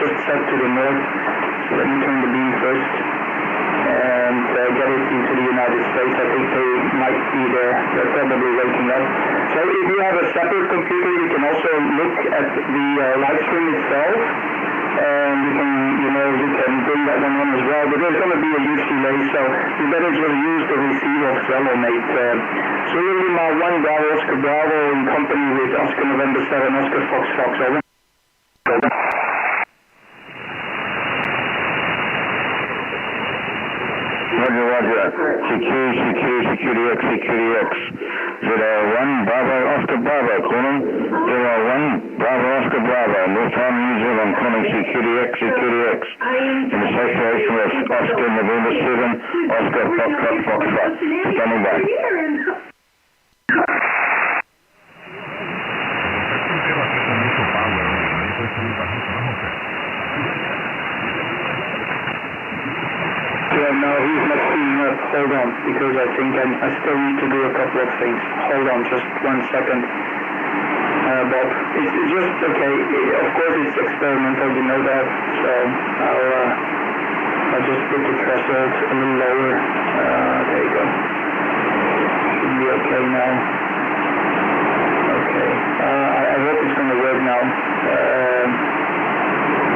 just set to the north. So let me turn the beam first and get it into the United States. I think they might be there. They're probably waking up. So if you have a separate computer, you can also look at the live stream itself, and you can bring that one on as well. But there's going to be a huge delay, so you better just use the receiver of Zello, mate. So really, my 1 Bravo Oscar Bravo in company with Oscar November 7 Oscar Fox Fox, over. Roger, roger. Security X. ZL1 Bravo Oscar Bravo, calling. ZL1 Bravo Oscar Bravo, Northern New Zealand, calling Security X. In association with Oscar November 7 Oscar Fox. Standing by. No, he's not speeding up. Hold on, because I think I still need to do a couple of things. Hold on, just 1 second. Bob, it's just, okay, of course it's experimental, you know that, so I'll just put the threshold a little lower. There you go. Should be okay now. Okay, I hope it's going to work now.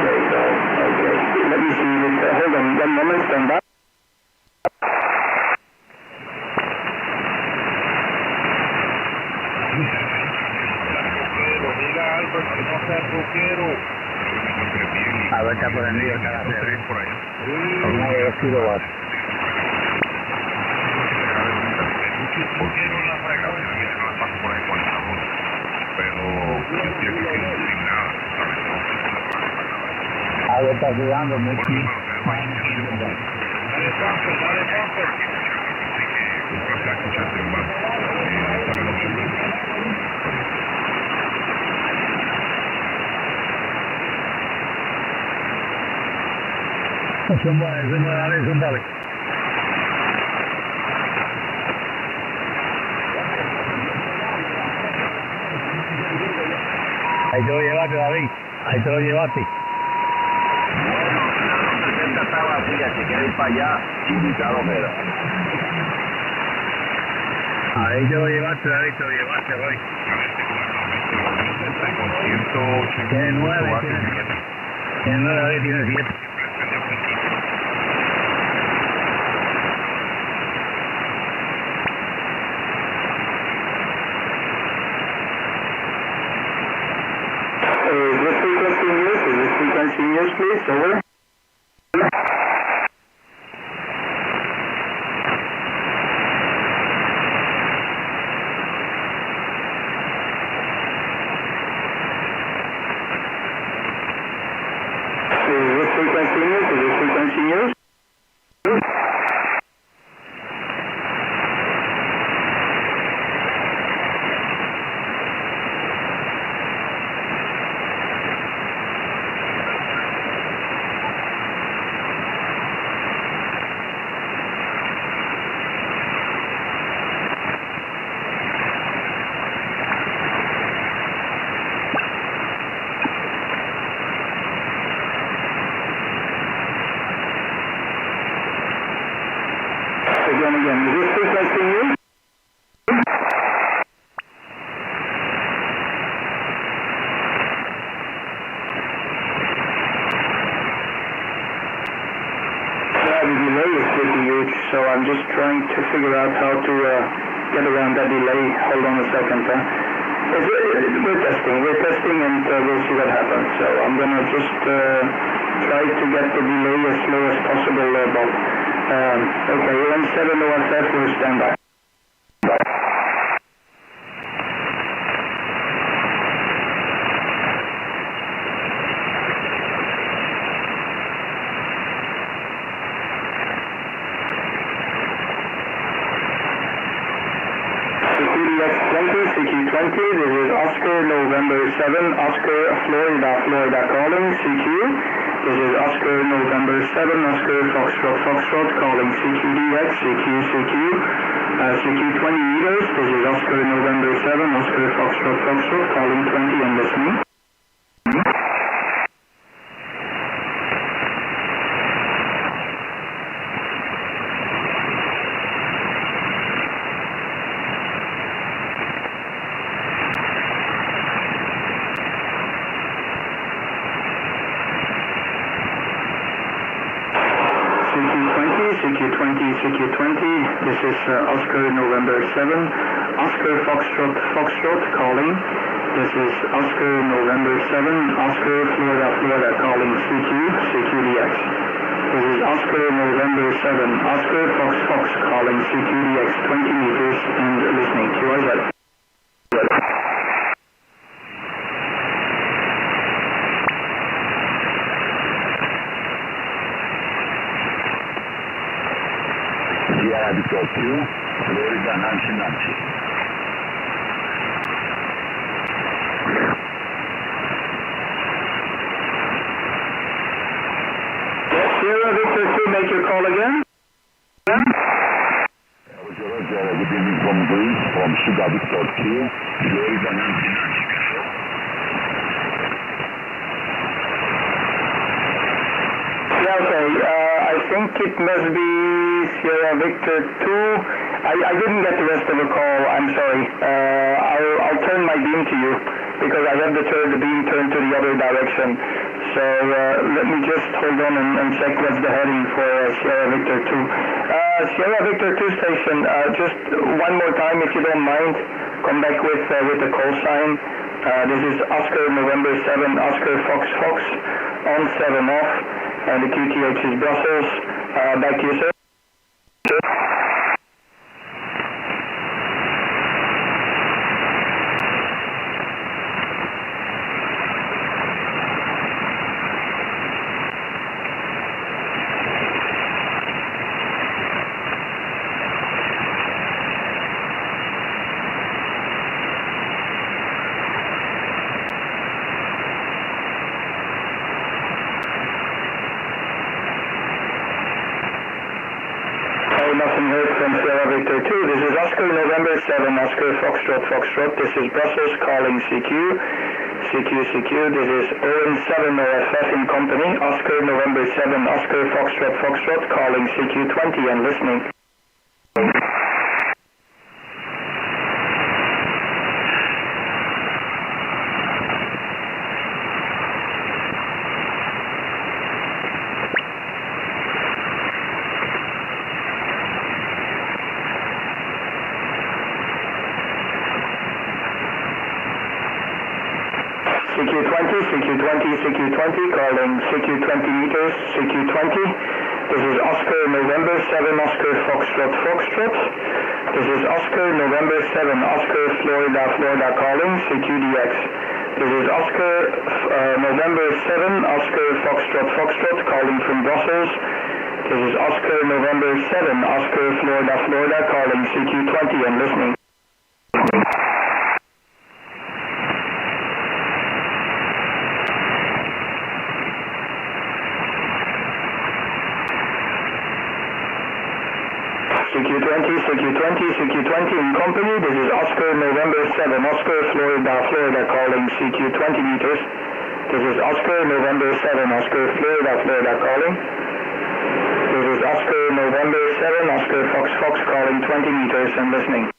There you go, okay. Let me see it. Hold on, 1 moment, stand by. A ver, está prendido, está por allá. 9 kilowatts. ¿Por qué no la frega? No la paso por ahí con el sabor. Pero yo estoy aquí sin nada, ¿sabes? A ver, está sudando mucho. Dale bumper. Así que, creo que escuchaste un más. Zúmbale. Ahí te lo llevaste, David. Ahí te lo llevaste. La está vacía, si quiere ir para allá, invitado queda. Ahí te lo llevaste, David, te lo llevaste, Roy. Con 180. Tiene 9, David, tiene 7. Is this frequency news, please? Over. Is this frequency news? Again, is this frequency news? The delay is pretty huge, so I'm just trying to figure out how to get around that delay. Hold on a second. We're testing, and we'll see what happens. So I'm gonna just try to get the delay as slow as possible, Bob. Okay, we're on 7 OSF, we're standby. CQ20, this is Oscar November 7, Oscar Florida calling, CQ. This is Oscar November 7, Oscar Foxtrot calling, CQDX, CQ. CQ 20 meters, this is Oscar November 7, Oscar Foxtrot calling 20 and listening. CQ20, CQ20. This is Oscar November 7, Oscar Foxtrot calling. This is Oscar November 7, Oscar Florida calling CQ, CQDX. This is Oscar November 7, Oscar Fox calling CQDX 20 meters and listening. QRZ. Sierra Victor 2, Florida Nancy. Sierra Victor 2, make your call again. Roger, good evening from Greece, from Sierra Victor 2, Florida Nancy. Yeah, okay, I think it must be Sierra Victor 2. I didn't get the rest of the call, I'm sorry. I'll turn my beam to you because I have the beam turned to the other direction. So let me just hold on and check what's the heading for Sierra Victor 2. Sierra Victor 2 station, just one more time if you don't mind, come back with the call sign. This is Oscar November 7, Oscar Fox, on 7 off, and the QTH is Brussels. Back to you, sir. Nothing heard from Sierra Victor 2. This is Oscar November 7, Oscar Foxtrot. This is Brussels calling CQ. This is Owen 7 OFF in company. Oscar November 7, Oscar Foxtrot calling CQ20 and listening. CQ20, calling CQ20 meters, CQ20. This is Oscar November 7, Oscar Foxtrot. This is Oscar November 7, Oscar Florida calling CQDX. This is Oscar November 7, Oscar Foxtrot calling from Brussels. This is Oscar November 7, Oscar Florida calling CQ20 and listening. CQ20 in company. This is Oscar November 7, Oscar Florida calling CQ20 meters. This is Oscar November 7, Oscar Florida calling. This is Oscar November 7, Oscar Fox calling 20 meters and listening.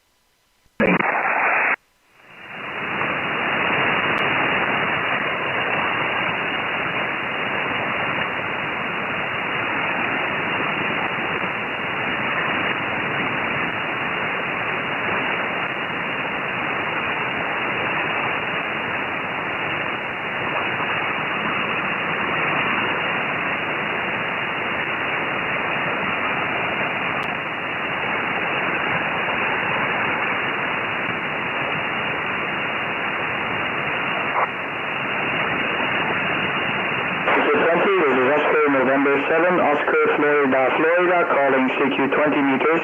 November 7, Oscar Florida calling CQ20 meters.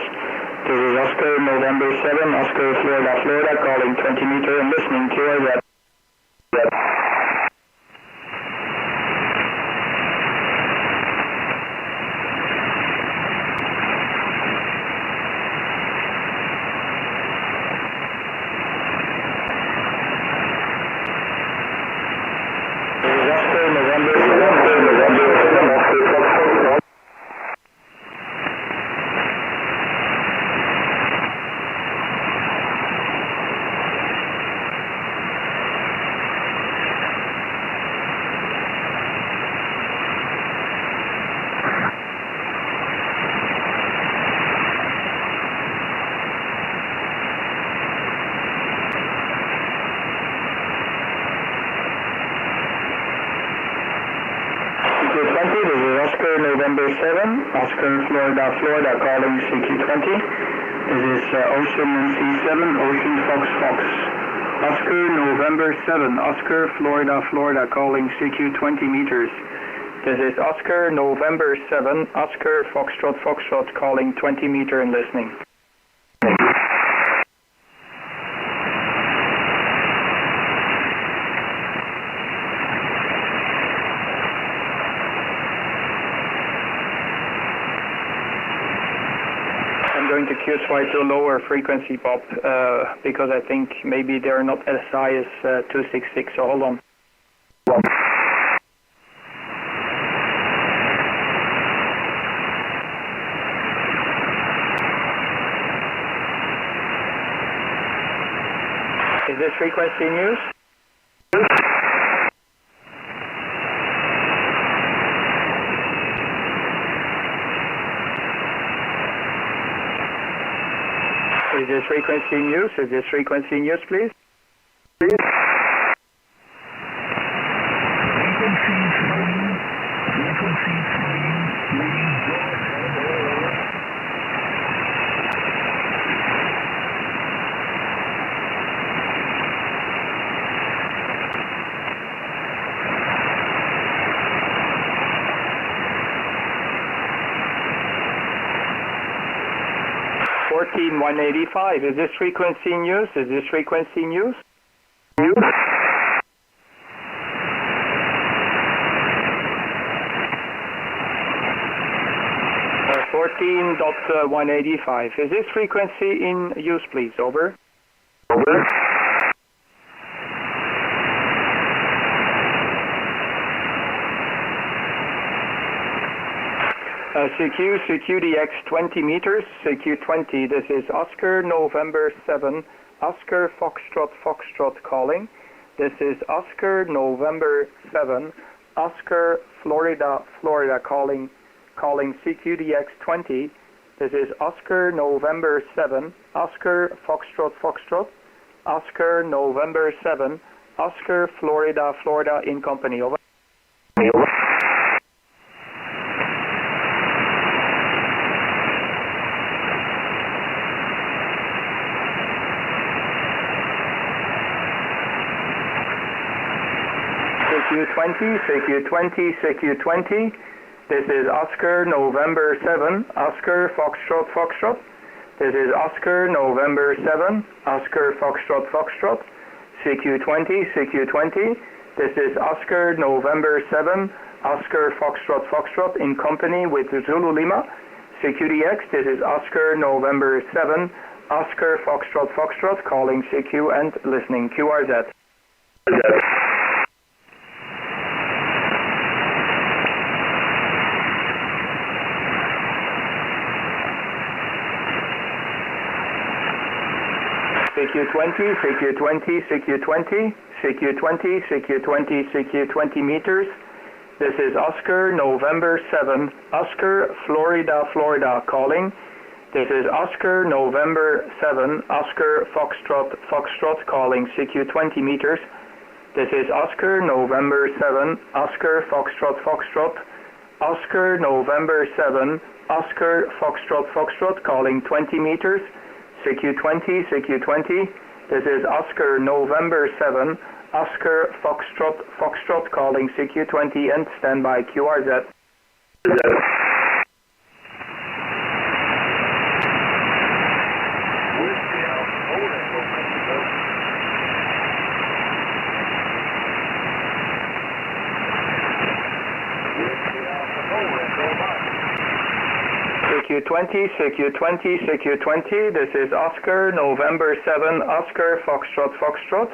This is Oscar November 7, Oscar Florida calling 20 meter and listening QRZ. Oscar November 7, Oscar Florida, Florida, calling CQ20. This is Ocean NC7, Ocean Fox Fox. Oscar November 7, Oscar Florida, Florida, calling CQ20 meters. This is Oscar November 7, Oscar Foxtrot, Foxtrot, calling 20 meter and listening. I'm going to QSY to a lower frequency, Bob, because I think maybe they're not as high as 266, so hold on. Is this frequency in use? Is this frequency in use? Is this frequency in use, please? Fourteen 185. Is this frequency in use? Is this frequency in use? 14.185. Is this frequency in use, please? Over. Over. CQDX 20 meters, CQ20, this is Oscar November 7, Oscar Foxtrot, Foxtrot calling. This is Oscar November 7, Oscar Florida, Florida calling CQDX 20. This is Oscar November 7, Oscar Foxtrot, Foxtrot, Oscar November 7, Oscar Florida, Florida in company. Over. CQ20, this is Oscar November 7, Oscar Foxtrot, Foxtrot. This is Oscar November 7, Oscar Foxtrot, Foxtrot. CQ20, this is Oscar November 7, Oscar Foxtrot, Foxtrot in company with Zulu Lima. CQDX, this is Oscar November 7, Oscar Foxtrot, Foxtrot calling CQ and listening QRZ. CQ20 meters. This is Oscar November 7, Oscar Florida, Florida calling. This is Oscar November 7, Oscar Foxtrot, Foxtrot calling CQ20 meters. This is Oscar November 7, Oscar Foxtrot, Foxtrot. Oscar November 7, Oscar Foxtrot, Foxtrot calling 20 meters. CQ20, this is Oscar November 7, Oscar Foxtrot, Foxtrot calling CQ20 and standby QRZ. CQ20, this is Oscar November 7, Oscar Foxtrot, Foxtrot.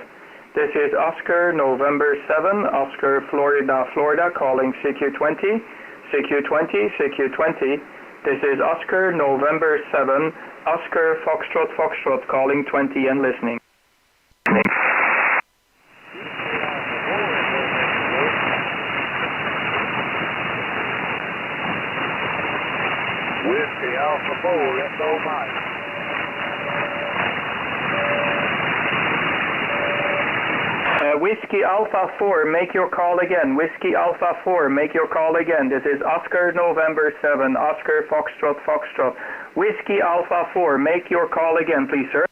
This is Oscar November 7, Oscar Florida, Florida calling CQ20. CQ20, this is Oscar November 7, Oscar Foxtrot, Foxtrot calling 20 and listening. Whiskey Alpha 4, that's all mine. Whiskey Alpha 4, make your call again. Whiskey Alpha 4, make your call again. This is Oscar November 7, Oscar Foxtrot Foxtrot. Whiskey Alpha 4, make your call again, please, sir.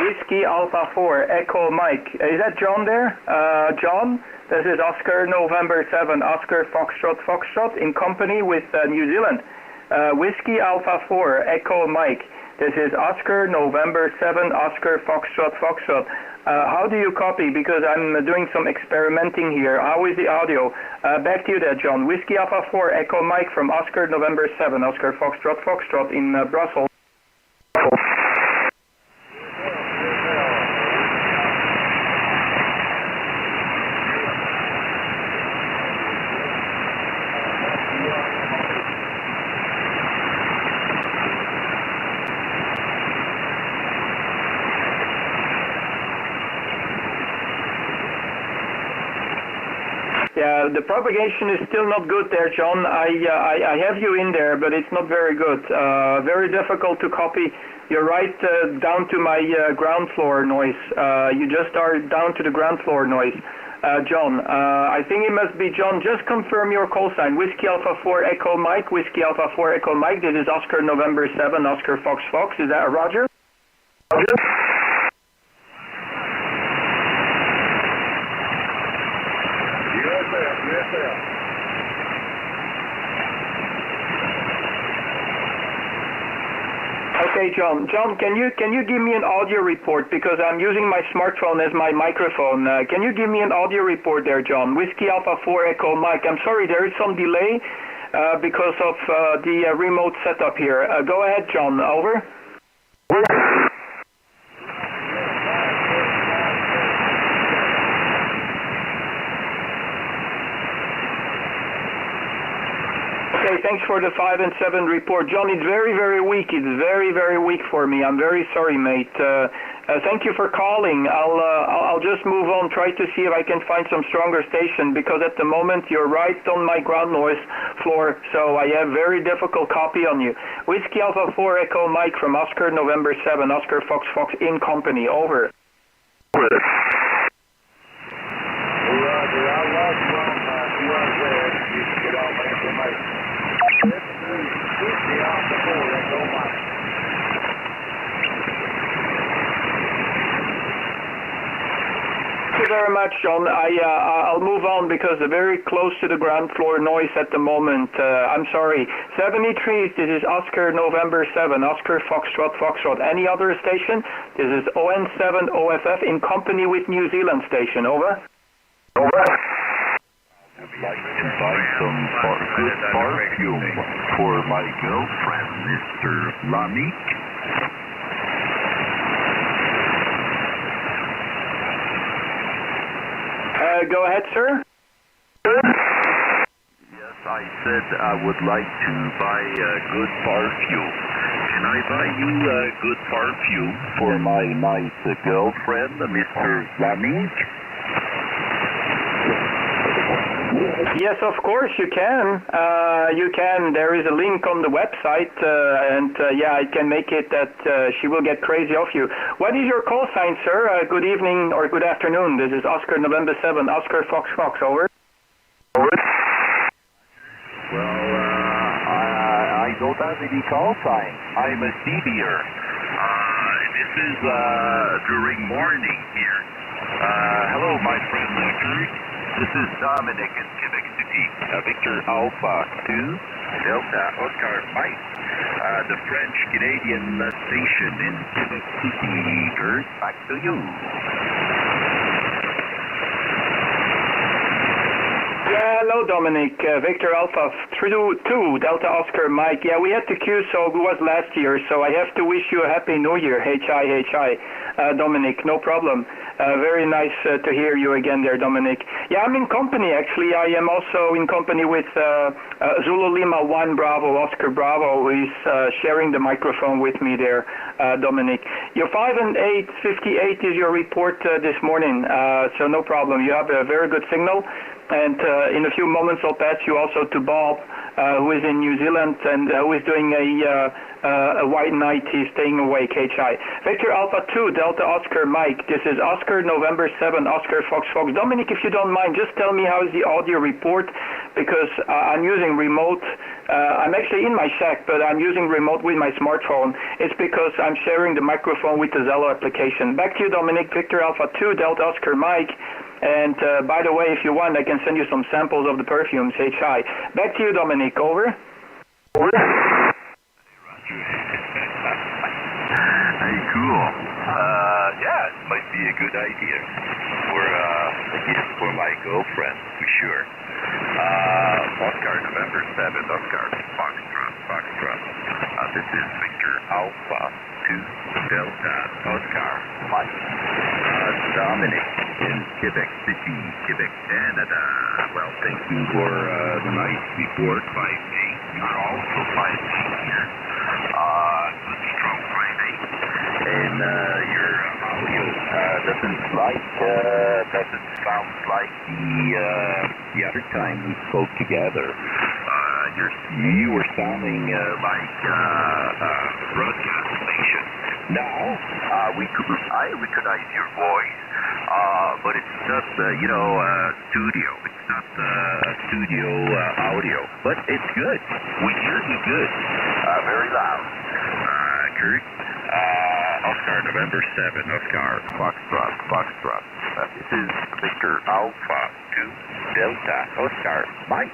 Whiskey Alpha 4, Echo Mike. Is that John there? John, this is Oscar November 7, Oscar Foxtrot Foxtrot in company with New Zealand. Whiskey Alpha 4, Echo Mike. This is Oscar November 7, Oscar Foxtrot Foxtrot. How do you copy? Because I'm doing some experimenting here. How is the audio? Back to you there, John. Whiskey Alpha 4, Echo Mike from Oscar November 7, Oscar Foxtrot Foxtrot in Brussels. Yeah, the propagation is still not good there, John. I have you in there, but it's not very good. Very difficult to copy. You're right down to my ground floor noise. You just are down to the ground floor noise. John, I think it must be John. Just confirm your call sign. Whiskey Alpha 4 Echo Mike. Whiskey Alpha 4 Echo Mike. This is Oscar November 7, Oscar Fox Fox. Is that Roger? Roger. Okay, John. John, can you give me an audio report because I'm using my smartphone as my microphone. Can you give me an audio report there, John? Whiskey Alpha 4 Echo Mike. I'm sorry, there is some delay because of the remote setup here. Go ahead, John. Over. Okay, thanks for the 5 and 7 report. John, it's very, very weak. It's very, very weak for me. I'm very sorry, mate. Thank you for calling. I'll just move on, try to see if I can find some stronger station, because at the moment you're right on my ground noise floor, so I have very difficult copy on you. Whiskey Alpha 4 Echo Mike from Oscar November 7, Oscar Fox Fox in company. Over. Thank you very much, John. I'll move on because they're very close to the ground floor noise at the moment. I'm sorry. 73, this is Oscar November 7, Oscar Foxtrot Foxtrot. Any other station? This is ON7 OFF in company with New Zealand station. Over. Over. I'd like to buy some good perfume for my girlfriend, Mr. Lamik. Go ahead, sir. Yes, I said I would like to buy good perfume. Can I buy you good perfume for my nice girlfriend, Mr. Lamik? Yes, of course you can. You can. There is a link on the website, and yeah, I can make it that she will get crazy off you. What is your call sign, sir? Good evening or good afternoon. This is Oscar November 7, Oscar Fox Fox. Over. Over. Well, I don't have any call sign. I'm a CBer. This is during morning here. Hello, my friend Kurt. This is Dominic in Quebec City. Victor Alpha 2, Delta Oscar Mike. The French-Canadian station in Quebec City. Kurt, back to you. Yeah, hello, Dominic. Victor Alpha 2, Delta Oscar Mike. Yeah, we had the queue, so it was last year, so I have to wish you a Happy New Year. Hi, Dominic, no problem. Very nice to hear you again there, Dominic. Yeah, I'm in company, actually. I am also in company with Zulu Lima 1 Bravo, Oscar Bravo, who is sharing the microphone with me there, Dominic. Your 5 and 8, 58 is your report this morning, so no problem. You have a very good signal. And in a few moments, I'll pass you also to Bob, who is in New Zealand and who is doing a white night. He's staying awake, HI. Victor Alpha 2, Delta Oscar Mike. This is Oscar November 7, Oscar Fox Fox. Dominic, if you don't mind, just tell me how is the audio report, because I'm using remote. I'm actually in my shack, but I'm using remote with my smartphone. It's because I'm sharing the microphone with the Zello application. Back to you, Dominic. Victor Alpha 2, Delta Oscar Mike. And by the way, if you want, I can send you some samples of the perfumes, HI. Back to you, Dominic. Over. Hey, cool. Yeah, it might be a good idea for a gift for my girlfriend, for sure. Oscar, November 7th, Oscar, Foxtrot. This is Victor Alpha 2 Delta Oscar Mike. Dominic in Quebec City, Quebec, Canada. Well, thank you for the night report, 5-8. You're also 5-8 here. Good strong 5-8. And your audio doesn't sound like the other time we spoke together. You were sounding like a broadcast station. Now, I recognize your voice, but it's not, studio. It's not studio audio, but it's good. We hear you good. Very loud. Kurt, Oscar, November 7, Oscar, Foxtrot. This is Victor Alpha 2 Delta Oscar Mike.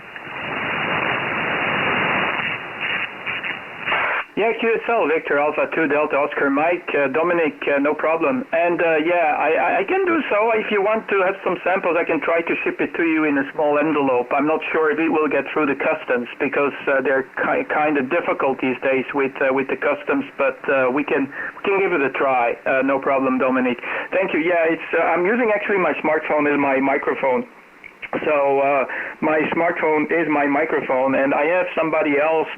Yeah, QSL, Victor Alpha 2 Delta Oscar Mike. Dominic, no problem. And I can do so. If you want to have some samples, I can try to ship it to you in a small envelope. I'm not sure if it will get through the customs, because they're kind of difficult these days with the customs, but we can give it a try. No problem, Dominic. Thank you. Yeah, I'm using actually my smartphone as my microphone. So my smartphone is my microphone, and I have somebody else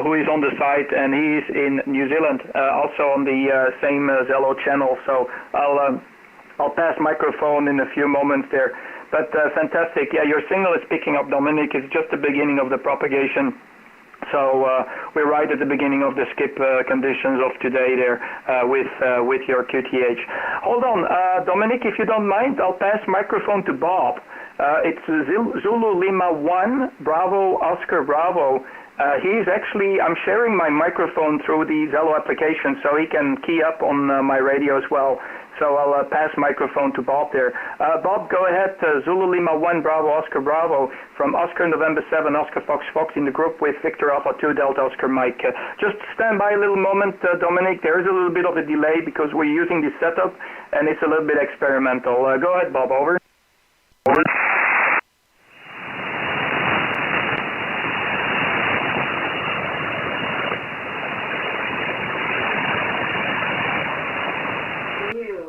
who is on the site, and he's in New Zealand, also on the same Zello channel. So I'll pass microphone in a few moments there. But fantastic. Yeah, your signal is picking up, Dominic. It's just the beginning of the propagation. So we're right at the beginning of the skip conditions of today there with your QTH. Hold on, Dominic, if you don't mind, I'll pass microphone to Bob. It's Zulu Lima 1, Bravo, Oscar Bravo. I'm sharing my microphone through the Zello application, so he can key up on my radio as well. So I'll pass microphone to Bob there. Bob, go ahead. Zulu Lima 1, Bravo, Oscar Bravo, from Oscar November 7, Oscar Fox Fox in the group with Victor Alpha 2, Delta Oscar Mike. Just stand by a little moment, Dominic. There is a little bit of a delay because we're using this setup, and it's a little bit experimental. Go ahead, Bob. Over. Over.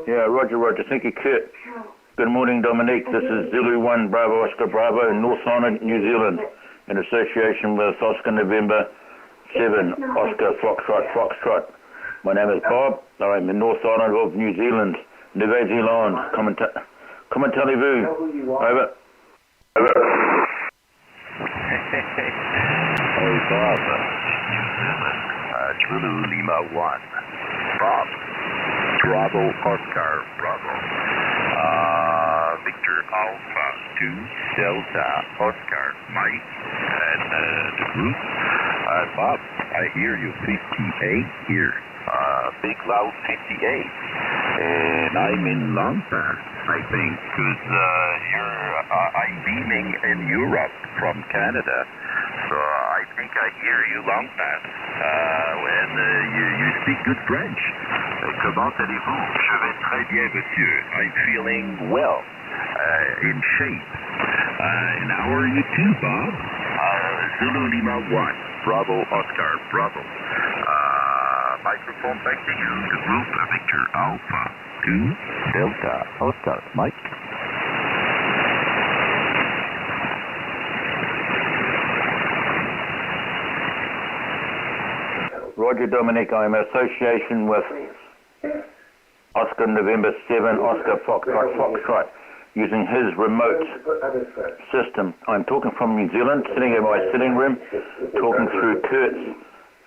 Yeah, Roger. Thank you, Kurt. Good morning, Dominique. This is ZL1 Bravo Oscar Bravo in North Island, New Zealand, in association with Oscar November 7, Oscar Foxtrot. My name is Bob. I'm in North Island of New Zealand, Nouvelle-Zélande. Comment allez-vous? Over. Hey, Bob. Zulu Lima 1. Bob. Bravo, Oscar, Bravo. Victor Alpha 2, Delta, Oscar, Mike, and the group. Bob, I hear you 58 here. Big loud 58. And I'm in Longpass, I think, because I'm beaming in Europe from Canada. So I think I hear you Longpass. When you speak good French. Comment allez-vous? Je vais très bien, monsieur. I'm feeling well, in shape. And how are you too, Bob? Zulu Lima 1, Bravo, Oscar, Bravo. Microphone back to you, the group Victor Alpha 2, Delta, Oscar, Mike. Roger, Dominic. I'm in association with Oscar November 7, Oscar Foxtrot. using his remote system. I'm talking from New Zealand, sitting in my sitting room, talking through Kurt's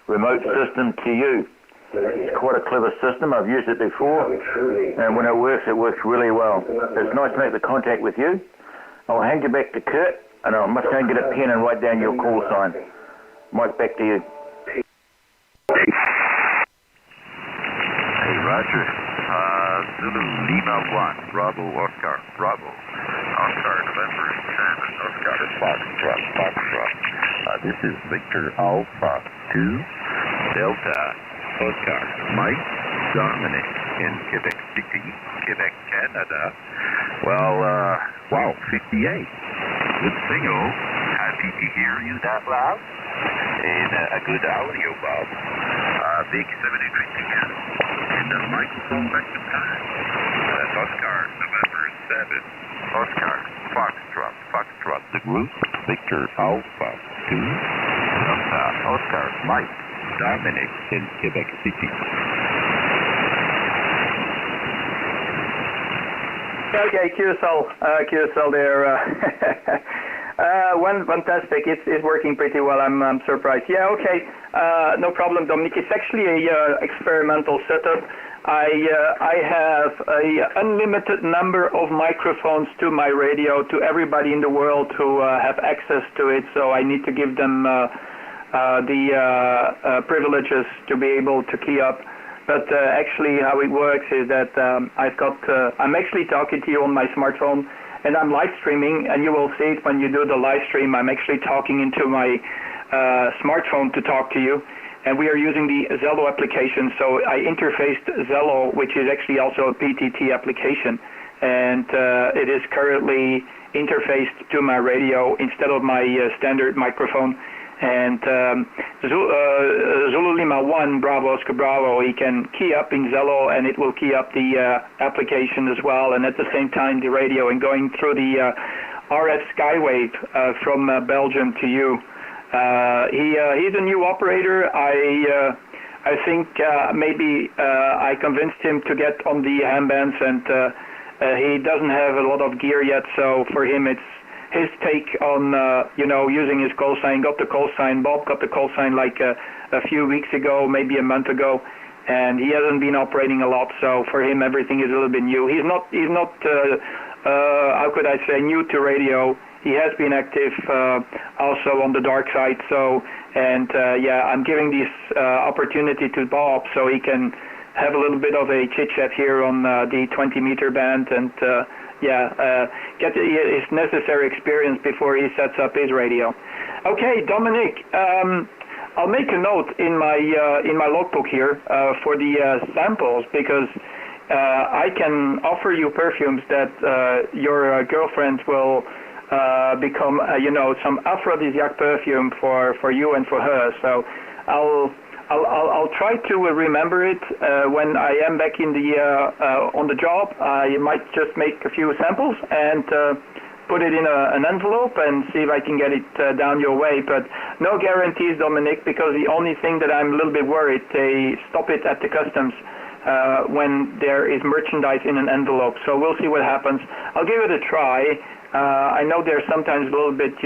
remote system to you. It's quite a clever system. I've used it before, and when it works really well. It's nice to make the contact with you. I'll hand you back to Kurt, and I must go and get a pen and write down your call sign. Mike, back to you. Hey, Roger. Zulu Lima 1, Bravo, Oscar, Bravo. Oscar, November 7, Oscar, Foxtrot. This is Victor Alpha 2, Delta, Oscar, Mike, Dominic in Quebec City, Quebec, Canada. Well, wow, 58. Good signal. Happy to hear you that loud. And a good audio, Bob. Big 73 again. And the microphone back to time. That's Oscar, November 7. Oscar, Foxtrot, the group, Victor Alpha 2, Delta, Oscar, Mike, Dominic in Quebec City. Okay, QSL there. Fantastic. It's working pretty well. I'm surprised. Yeah, okay. No problem, Dominic. It's actually a experimental setup. I have a unlimited number of microphones to my radio to everybody in the world who have access to it. So I need to give them the privileges to be able to key up. But actually, how it works is that I'm actually talking to you on my smartphone, and I'm live streaming, and you will see it when you do the live stream. I'm actually talking into my smartphone to talk to you, and we are using the Zello application. So I interfaced Zello, which is actually also a PTT application, and it is currently interfaced to my radio instead of my standard microphone. And Zulu Lima 1, Bravo, Oscar Bravo, he can key up in Zello, and it will key up the application as well, and at the same time the radio, and going through the RF Skywave from Belgium to you. He's a new operator. I think maybe I convinced him to get on the handbands, and he doesn't have a lot of gear yet, so for him it's his take on, using his call sign. Got the call sign. Bob got the call sign like a few weeks ago, maybe a month ago, and he hasn't been operating a lot. So for him, everything is a little bit new. He's not. How could I say, new to radio? He has been active also on the dark side. So, and I'm giving this opportunity to Bob so he can have a little bit of a chit chat here on the 20-meter band, and get his necessary experience before he sets up his radio. Okay, Dominic, I'll make a note in my logbook here for the samples, because I can offer you perfumes that your girlfriend will become, some aphrodisiac perfume for you and for her. So I'll try to remember it when I am back in the on the job. I might just make a few samples and put it in an envelope and see if I can get it down your way. But no guarantees, Dominic, because the only thing that I'm a little bit worried, they stop it at the customs when there is merchandise in an envelope. So we'll see what happens. I'll give it a try. I know they're sometimes a little bit,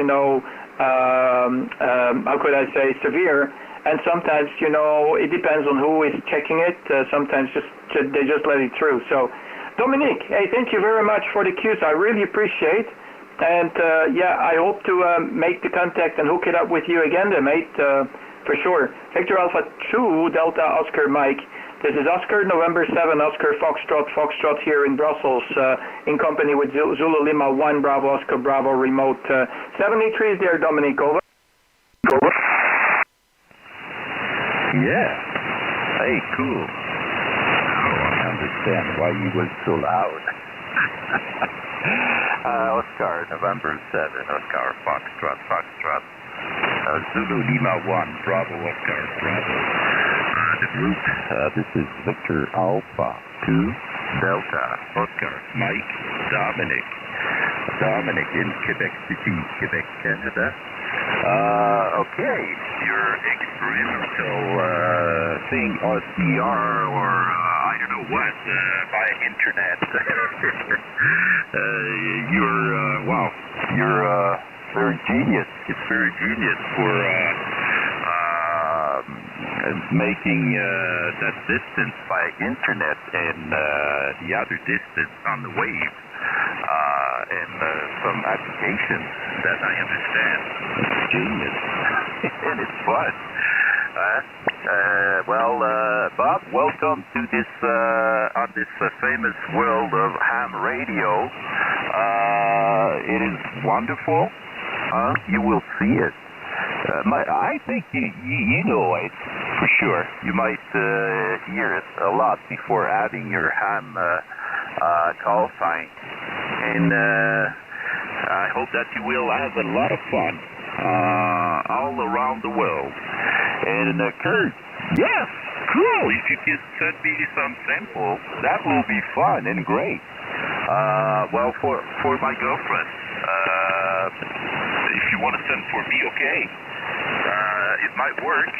how could I say, severe. And sometimes, it depends on who is checking it. Sometimes they just let it through. So, Dominic, hey, thank you very much for the cues. I really appreciate. And I hope to make the contact and hook it up with you again, mate, for sure. Victor Alpha 2, Delta Oscar Mike. This is Oscar, November 7, Oscar Foxtrot here in Brussels, in company with Zulu Lima 1, Bravo, Oscar Bravo, remote. 73 is there, Dominic, over. Over. Yeah. Hey, cool. Now I understand why you were so loud. Oscar, November 7, Oscar, Foxtrot. Zulu Lima 1, Bravo, Oscar, Bravo. The group, this is Victor Alpha 2, Delta, Oscar, Mike, Dominic in Quebec City, Quebec, Canada. Okay, your experimental thing, RCR, or I don't know know what? By internet. You're very genius. It's very genius for making that distance by internet and the other distance on the wave. And some applications that I understand. It's genius. And it's fun. Bob, welcome to this on this famous world of ham radio. It is wonderful. You will see it. I think you know it for sure. You might hear it a lot before having your ham call sign. And I hope that you will have a lot of fun all around the world. And Kurt, yes, cool. If you can send me some samples, that will be fun and great. For my girlfriend, if you want to send for me, okay. It might work.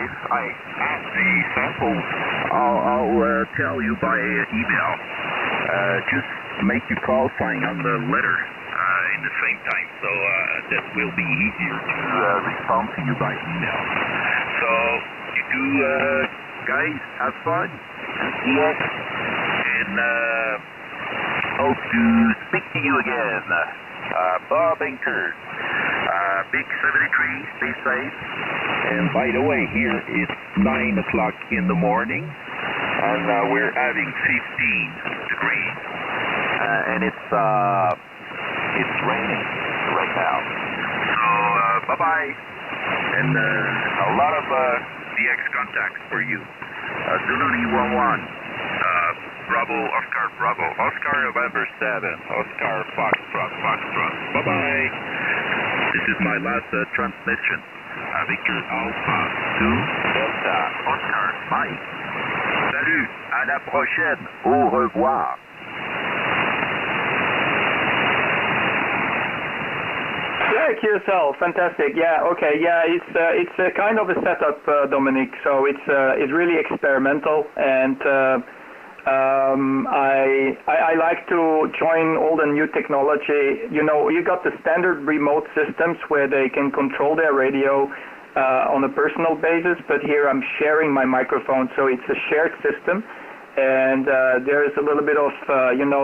If I have the samples, I'll tell you by email. Just make your call sign on the letter in the same time, so that will be easier to respond to you by email. So you do, guys, have fun. Yes. And hope to speak to you again. Bob and Kurt. Big 73, stay safe. And by the way, here it's 9 o'clock in the morning, and we're having 15 degrees, and it's raining right now. So bye-bye, and a lot of DX contacts for you. Zulu 11, Bravo, Oscar, Bravo, Oscar November 7, Oscar Foxtrot, Foxtrot. Bye-bye. This is my last transmission. Victor Alpha 2 Delta Oscar Mike. Salut, à la prochaine. Au revoir. Yeah, QSL, fantastic. Yeah, okay. Yeah, it's a kind of a setup, Dominic. So it's really experimental, and I like to join all the new technology. You know, you got the standard remote systems where they can control their radio on a personal basis, but here I'm sharing my microphone, so it's a shared system, and there is a little bit of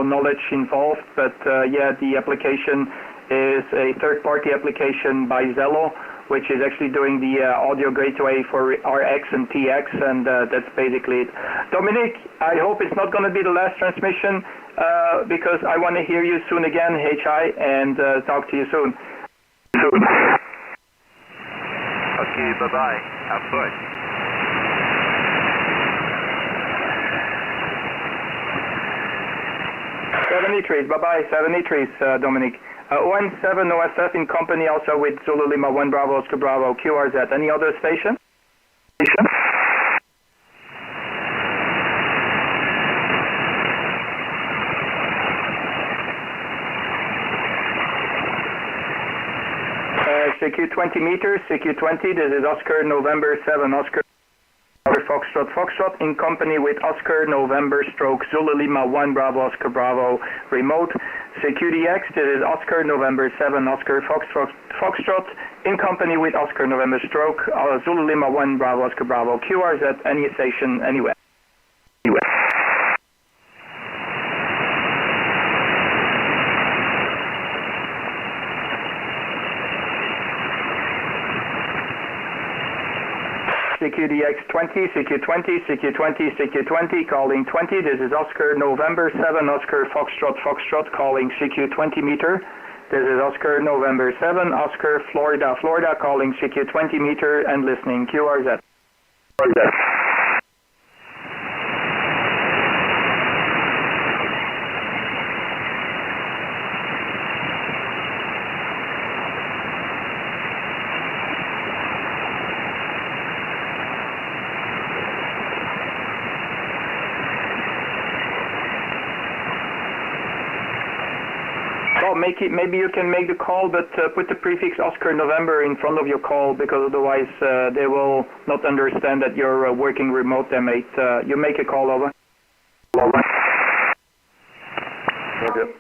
knowledge involved, but yeah, the application is a third-party application by ZL1BOB, which is actually doing the audio gateway for RX and TX, and that's basically it. Dominic, I hope it's not going to be the last transmission, because I want to hear you soon again, HI, and talk to you soon. Okay, bye-bye. Have fun. Bye-bye, 73, Dominic. ON7 OSF in company also with Zulu Lima 1 Bravo Oscar Bravo QRZ. Any other station? CQ 20 meters, CQ 20, this is Oscar November 7 Oscar Foxtrot in company with Oscar November stroke Zulu Lima 1 Bravo Oscar Bravo remote. CQDX, this is Oscar November 7 Oscar Foxtrot in company with Oscar November stroke Zulu Lima 1 Bravo Oscar Bravo QRZ, any station anywhere. CQDX 20, CQ20, CQ20, CQ20, calling 20. This is Oscar November 7, Oscar Foxtrot, calling CQ 20 meter. This is Oscar November 7, Oscar Florida, calling CQ 20 meter and listening QRZ. maybe you can make the call, but put the prefix Oscar November in front of your call, because otherwise they will not understand that you're working remote there, mate. You make a call, over. Roger.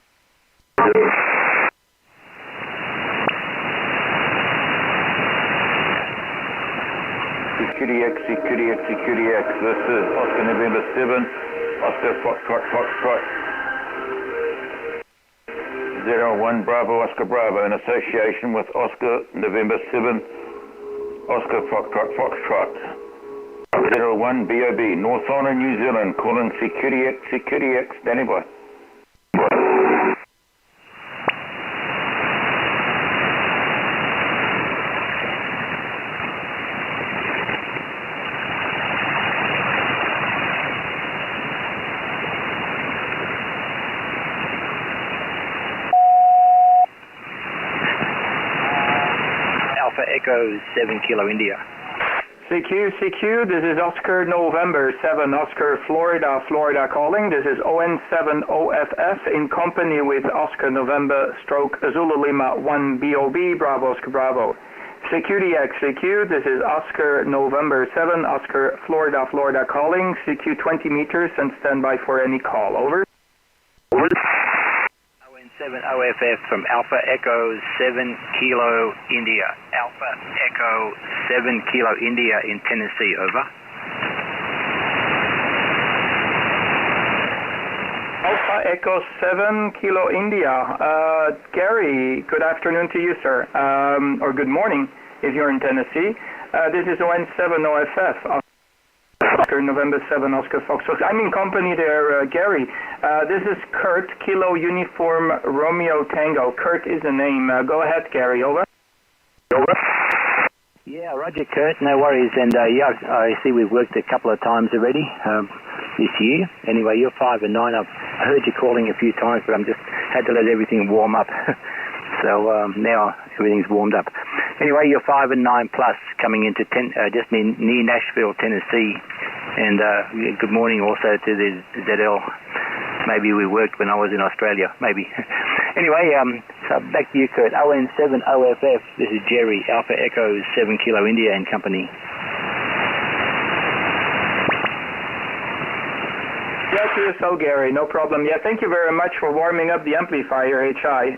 Security X, Security X, Security X. This is Oscar November 7, Oscar Foxtrot. ZL1 Bravo Oscar Bravo in association with Oscar November 7, Oscar Foxtrot. ZL1BOB, North Island, New Zealand, calling Security X, standing by. Alpha Echo 7 Kilo India. CQ, this is Oscar November 7, Oscar Florida calling. This is ON7OFF in company with Oscar November stroke Zulu Lima 1BOB, Bravo Oscar Bravo. Security X, CQ, this is Oscar November 7, Oscar Florida calling. CQ 20 meters and stand by for any call, over. ON7OFF from Alpha Echo 7 Kilo India. Alpha Echo 7 Kilo India in Tennessee, over. Alpha Echo 7 Kilo India. Gary, good afternoon to you, sir. Or good morning if you're in Tennessee. This is ON7OFF. Oscar November 7, Oscar Fox. I'm in company there, Gary. This is Kurt, Kilo Uniform Romeo Tango. Kurt is the name. Go ahead, Gary. Over. Over. Yeah, Roger, Kurt. No worries. And yeah, I see we've worked a couple of times already this year. Anyway, you're 5 and 9. I've heard you calling a few times, but I'm just had to let everything warm up. So now everything's warmed up. Anyway, you're 5 and 9 plus coming into just near Nashville, Tennessee. And good morning also to the ZL. Maybe we worked when I was in Australia, maybe. Anyway, so back to you, Kurt. ON7OFF. This is Jerry, Alpha Echo 7 Kilo India and Company. Yeah, to yourself, Gary. No problem. Yeah, thank you very much for warming up the amplifier, HI.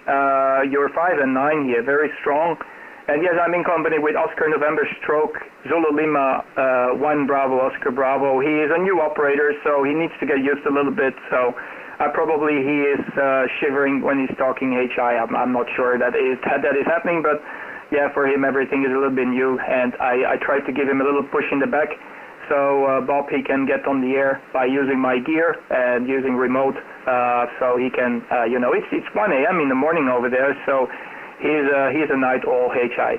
You're 5 and 9 here, very strong. And yes, I'm in company with Oscar November stroke Zulu Lima 1 Bravo Oscar Bravo. He is a new operator, so he needs to get used a little bit. So probably he is shivering when he's talking HI. I'm not sure that is happening, but yeah, for him everything is a little bit new. And I tried to give him a little push in the back, so Bob, he can get on the air by using my gear and using remote, so he can, you know, it's 1 a.m. in the morning over there, so he's a night owl, HI.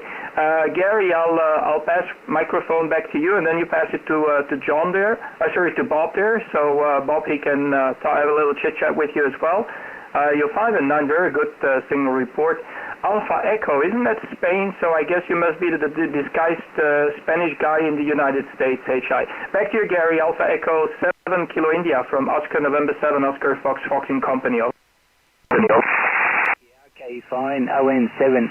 Gary, I'll pass microphone back to you, and then you pass it to John there, to Bob there, so Bob, he can have a little chit chat with you as well. You're 5 and 9, very good signal report. Alpha Echo, isn't that Spain? So I guess you must be the disguised Spanish guy in the United States, HI. Back to you, Gary. Alpha Echo 7 Kilo India from Oscar November 7, Oscar Fox in company. Yeah, okay, fine. ON7OFF.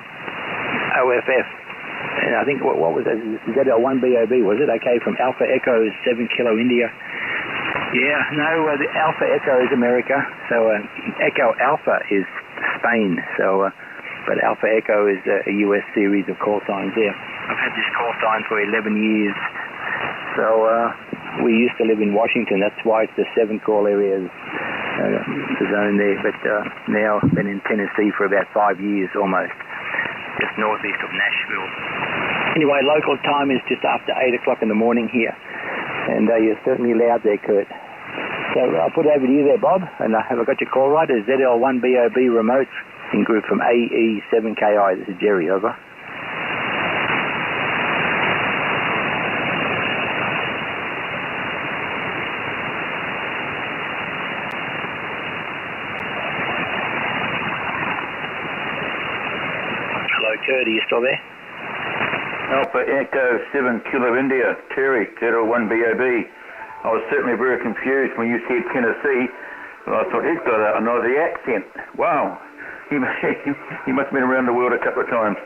And I think, what was that? ZL1BOB, was it? Okay, from Alpha Echo 7 Kilo India. Yeah, no, the Alpha Echo is America. So Echo Alpha is Spain. So... but Alpha Echo is a US series of call signs there. I've had this call sign for 11 years. So we used to live in Washington. That's why it's the 7 call area, the zone there. But now I've been in Tennessee for about 5 years almost, just northeast of Nashville. Anyway, local time is just after 8 o'clock in the morning here. And you're certainly loud there, Kurt. So I'll put it over to you there, Bob. And have I got your call right? It's ZL1BOB remote in group from AE7KI. This is Jerry, over. Hello, Kurt, are you still there? Alpha Echo 7 Kilo India, Terry, ZL1BOB. I was certainly very confused when you said Tennessee. I thought he's got an Aussie accent. Wow. He must have been around the world a couple of times.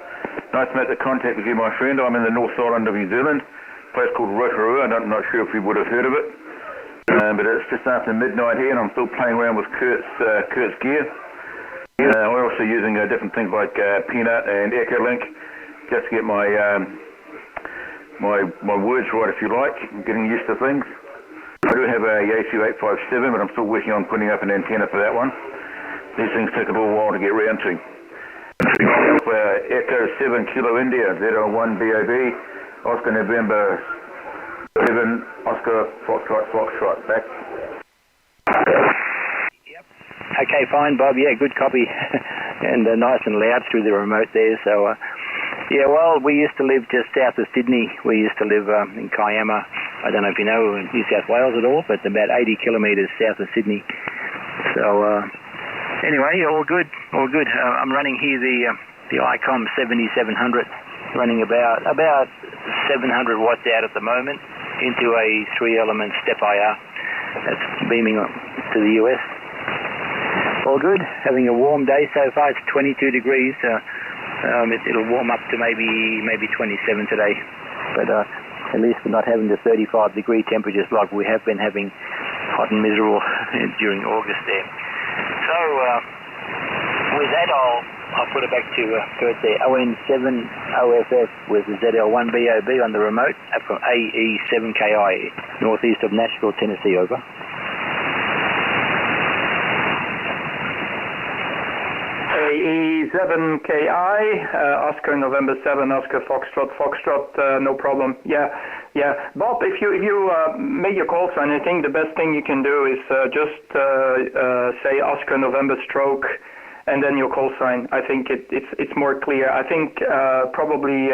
Nice to make the contact with you, my friend. I'm in the North Island of New Zealand, a place called Rotorua. I'm not sure if you would have heard of it. But it's just after midnight here, and I'm still playing around with Kurt's gear. We're also using different things like Peanut and Echolink, just to get my words right, if you like. I'm getting used to things. I do have a Yaesu 857, but I'm still working on putting up an antenna for that one. These things take a little while to get round to. Echo 7 Kilo India, ZL1BOB, Oscar November 7, Oscar Foxtrot, back. Yep. Okay, fine, Bob. Yeah, good copy. And nice and loud through the remote there. So, yeah, well, we used to live just south of Sydney. We used to live in Kiama. I don't know if you know New South Wales at all, but about 80 kilometres south of Sydney. So, anyway, all good, all good. I'm running here the ICOM 7700, running about 700 watts out at the moment into a 3-element step IR that's beaming to the US. All good. Having a warm day so far. It's 22 degrees. It'll warm up to maybe 27 today, but at least we're not having the 35-degree temperatures like we have been having, hot and miserable during August there. So, with that, I'll put it back to Kurt there. ON7OFF with the ZL1BOB on the remote from AE7KI, northeast of Nashville, Tennessee, over. AE7KI, Oscar November 7, Oscar Foxtrot, no problem. Yeah. Bob, if you make your call sign, I think the best thing you can do is just say Oscar November stroke, and then your call sign. I think it's more clear. I think probably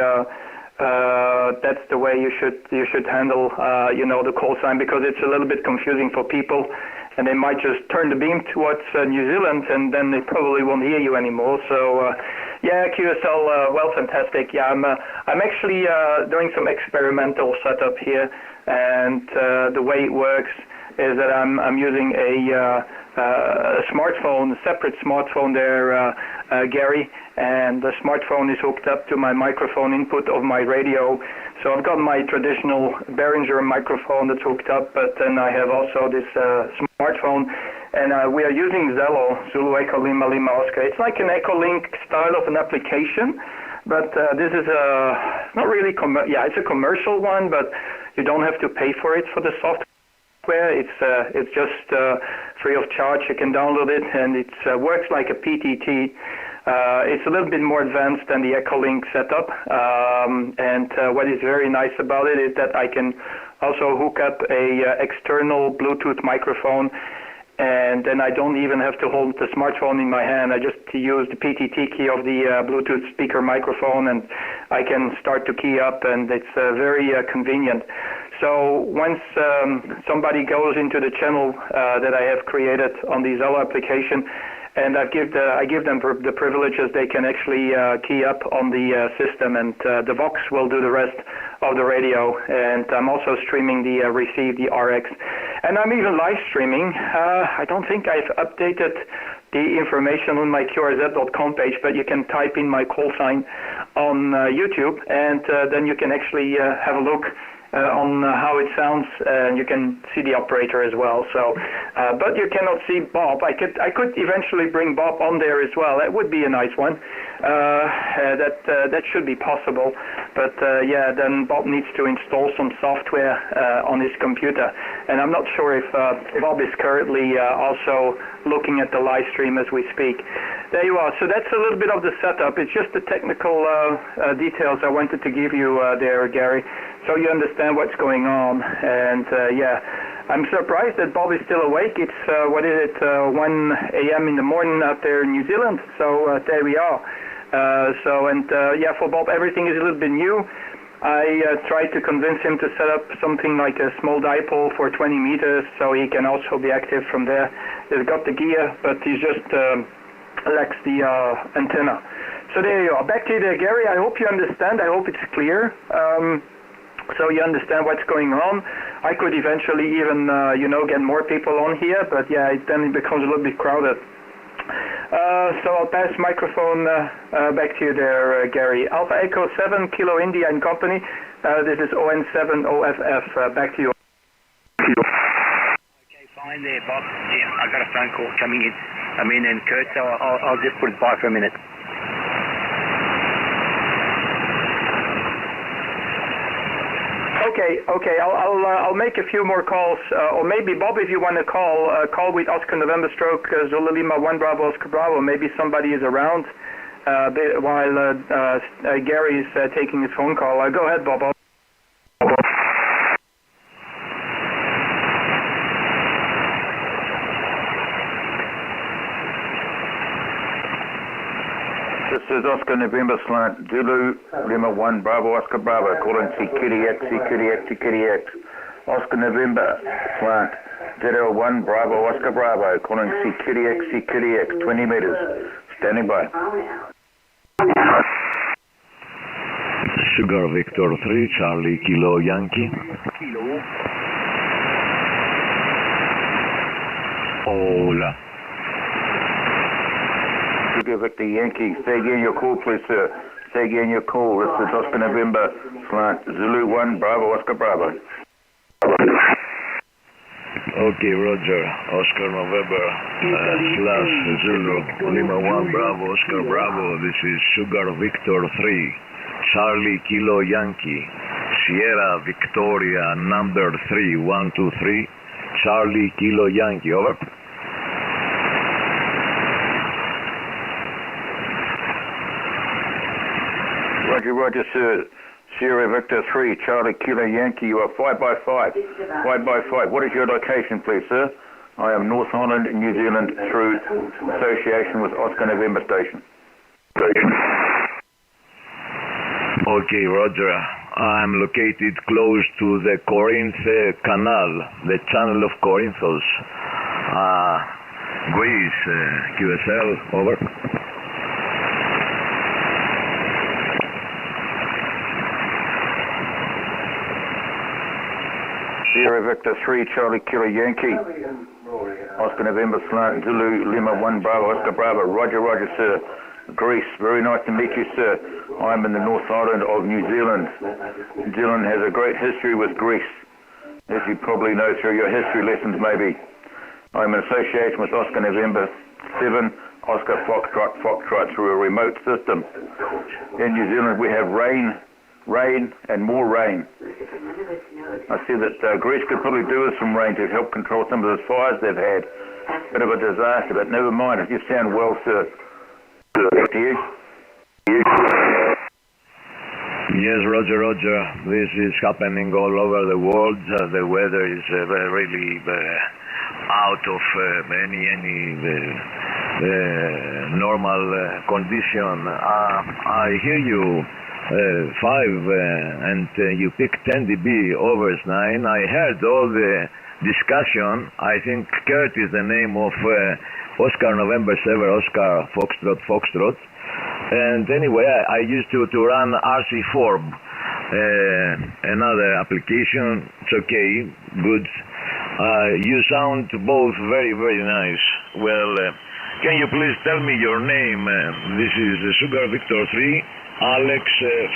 that's the way you should handle the call sign, because it's a little bit confusing for people. And they might just turn the beam towards New Zealand, and then they probably won't hear you anymore. So, yeah, QSL, well, fantastic. Yeah, I'm actually doing some experimental setup here, and the way it works is that I'm using a smartphone, a separate smartphone there, Gary, and the smartphone is hooked up to my microphone input of my radio. So I've got my traditional Behringer microphone that's hooked up, but then I have also this smartphone, and we are using Zello, Zulu Echo Lima Lima Oscar. It's like an Echolink style of an application, but this is not really, it's a commercial one, but you don't have to pay for it for the software. It's just free of charge. You can download it, and it works like a PTT. It's a little bit more advanced than the Echolink setup, and what is very nice about it is that I can also hook up a external Bluetooth microphone, and then I don't even have to hold the smartphone in my hand. I just use the PTT key of the Bluetooth speaker microphone, and I can start to key up, and it's very convenient. So once somebody goes into the channel that I have created on the Zello application, and I give them the privileges, they can actually key up on the system, and the Vox will do the rest of the radio. And I'm also streaming the receive, the RX, and I'm even live streaming. I don't think I've updated the information on my QRZ.com page, but you can type in my call sign on YouTube, and then you can actually have a look on how it sounds, and you can see the operator as well. So, but you cannot see Bob. I could eventually bring Bob on there as well. That would be a nice one. That should be possible. But yeah, then Bob needs to install some software on his computer, and I'm not sure if Bob is currently also looking at the live stream as we speak. There you are. So that's a little bit of the setup. It's just the technical details I wanted to give you there, Gary, so you understand what's going on. And yeah, I'm surprised that Bob is still awake. It's 1 a.m. in the morning out there in New Zealand. So there we are. Yeah, for Bob, everything is a little bit new. I tried to convince him to set up something like a small dipole for 20 meters, so he can also be active from there. He's got the gear, but he just lacks the antenna. So there you are. Back to you there, Gary. I hope you understand. I hope it's clear. So you understand what's going on. I could eventually even, get more people on here, but yeah, then it becomes a little bit crowded. So I'll pass microphone back to you there, Gary. Alpha Echo 7 Kilo India and Company. This is ON7OFF. Back to you. Okay, fine there, Bob. Yeah, I got a phone call coming in. I'm in and Kurt, so I'll just put it by for a minute. Okay. I'll make a few more calls, or maybe Bob, if you want to call with Oscar November Stroke Zulu Lima 1 Bravo Oscar Bravo. Maybe somebody is around while Gary is taking his phone call. Go ahead, Bob. This is Oscar November Slant, Zulu Lima 1 Bravo Oscar Bravo, calling CQDX. Oscar November Slant, ZL1 Bravo Oscar Bravo, calling CQDX, 20 meters, standing by. Sugar Victor 3, Charlie Kilo Yankee. Hola. Sugar Victor Yankee, say again your call, please, sir. Say again your call. This is Oscar November Slant, Zulu 1 Bravo Oscar Bravo. Okay, Roger. Oscar November / Zulu Lima 1 Bravo Oscar Bravo. This is Sugar Victor 3, Charlie Kilo Yankee, Sierra Victoria number 3, 123, Charlie Kilo Yankee. Over. Roger, sir. Sierra Victor 3, Charlie Kilo Yankee. You are 5x5. 5x5. What is your location, please, sir? I am North Island, New Zealand, through association with Oscar November Station. Okay, Roger. I'm located close to the Corinth Canal, the channel of Corinthos. Greece, QSL, over. Sierra Victor 3, Charlie Kilo Yankee. Oscar November Slant, Zulu Lima 1 Bravo Oscar Bravo. Roger, sir. Greece, very nice to meet you, sir. I'm in the North Island of New Zealand. New Zealand has a great history with Greece, as you probably know through your history lessons, maybe. I'm in association with Oscar November 7, Oscar Foxtrot through a remote system. In New Zealand, we have rain, and more rain. I see that Greece could probably do with some rain to help control some of the fires they've had. Bit of a disaster, but never mind. You sound well, sir. Back to you. Yes, Roger. This is happening all over the world. The weather is really out of any normal condition. I hear you. 5 and you picked 10 dB over 9. I heard all the discussion. I think Kurt is the name of Oscar November 7, Oscar Foxtrot. And anyway, I used to run RC4, another application. It's okay, good. You sound both very, very nice. Well, can you please tell me your name? This is Sugar Victor 3. Alex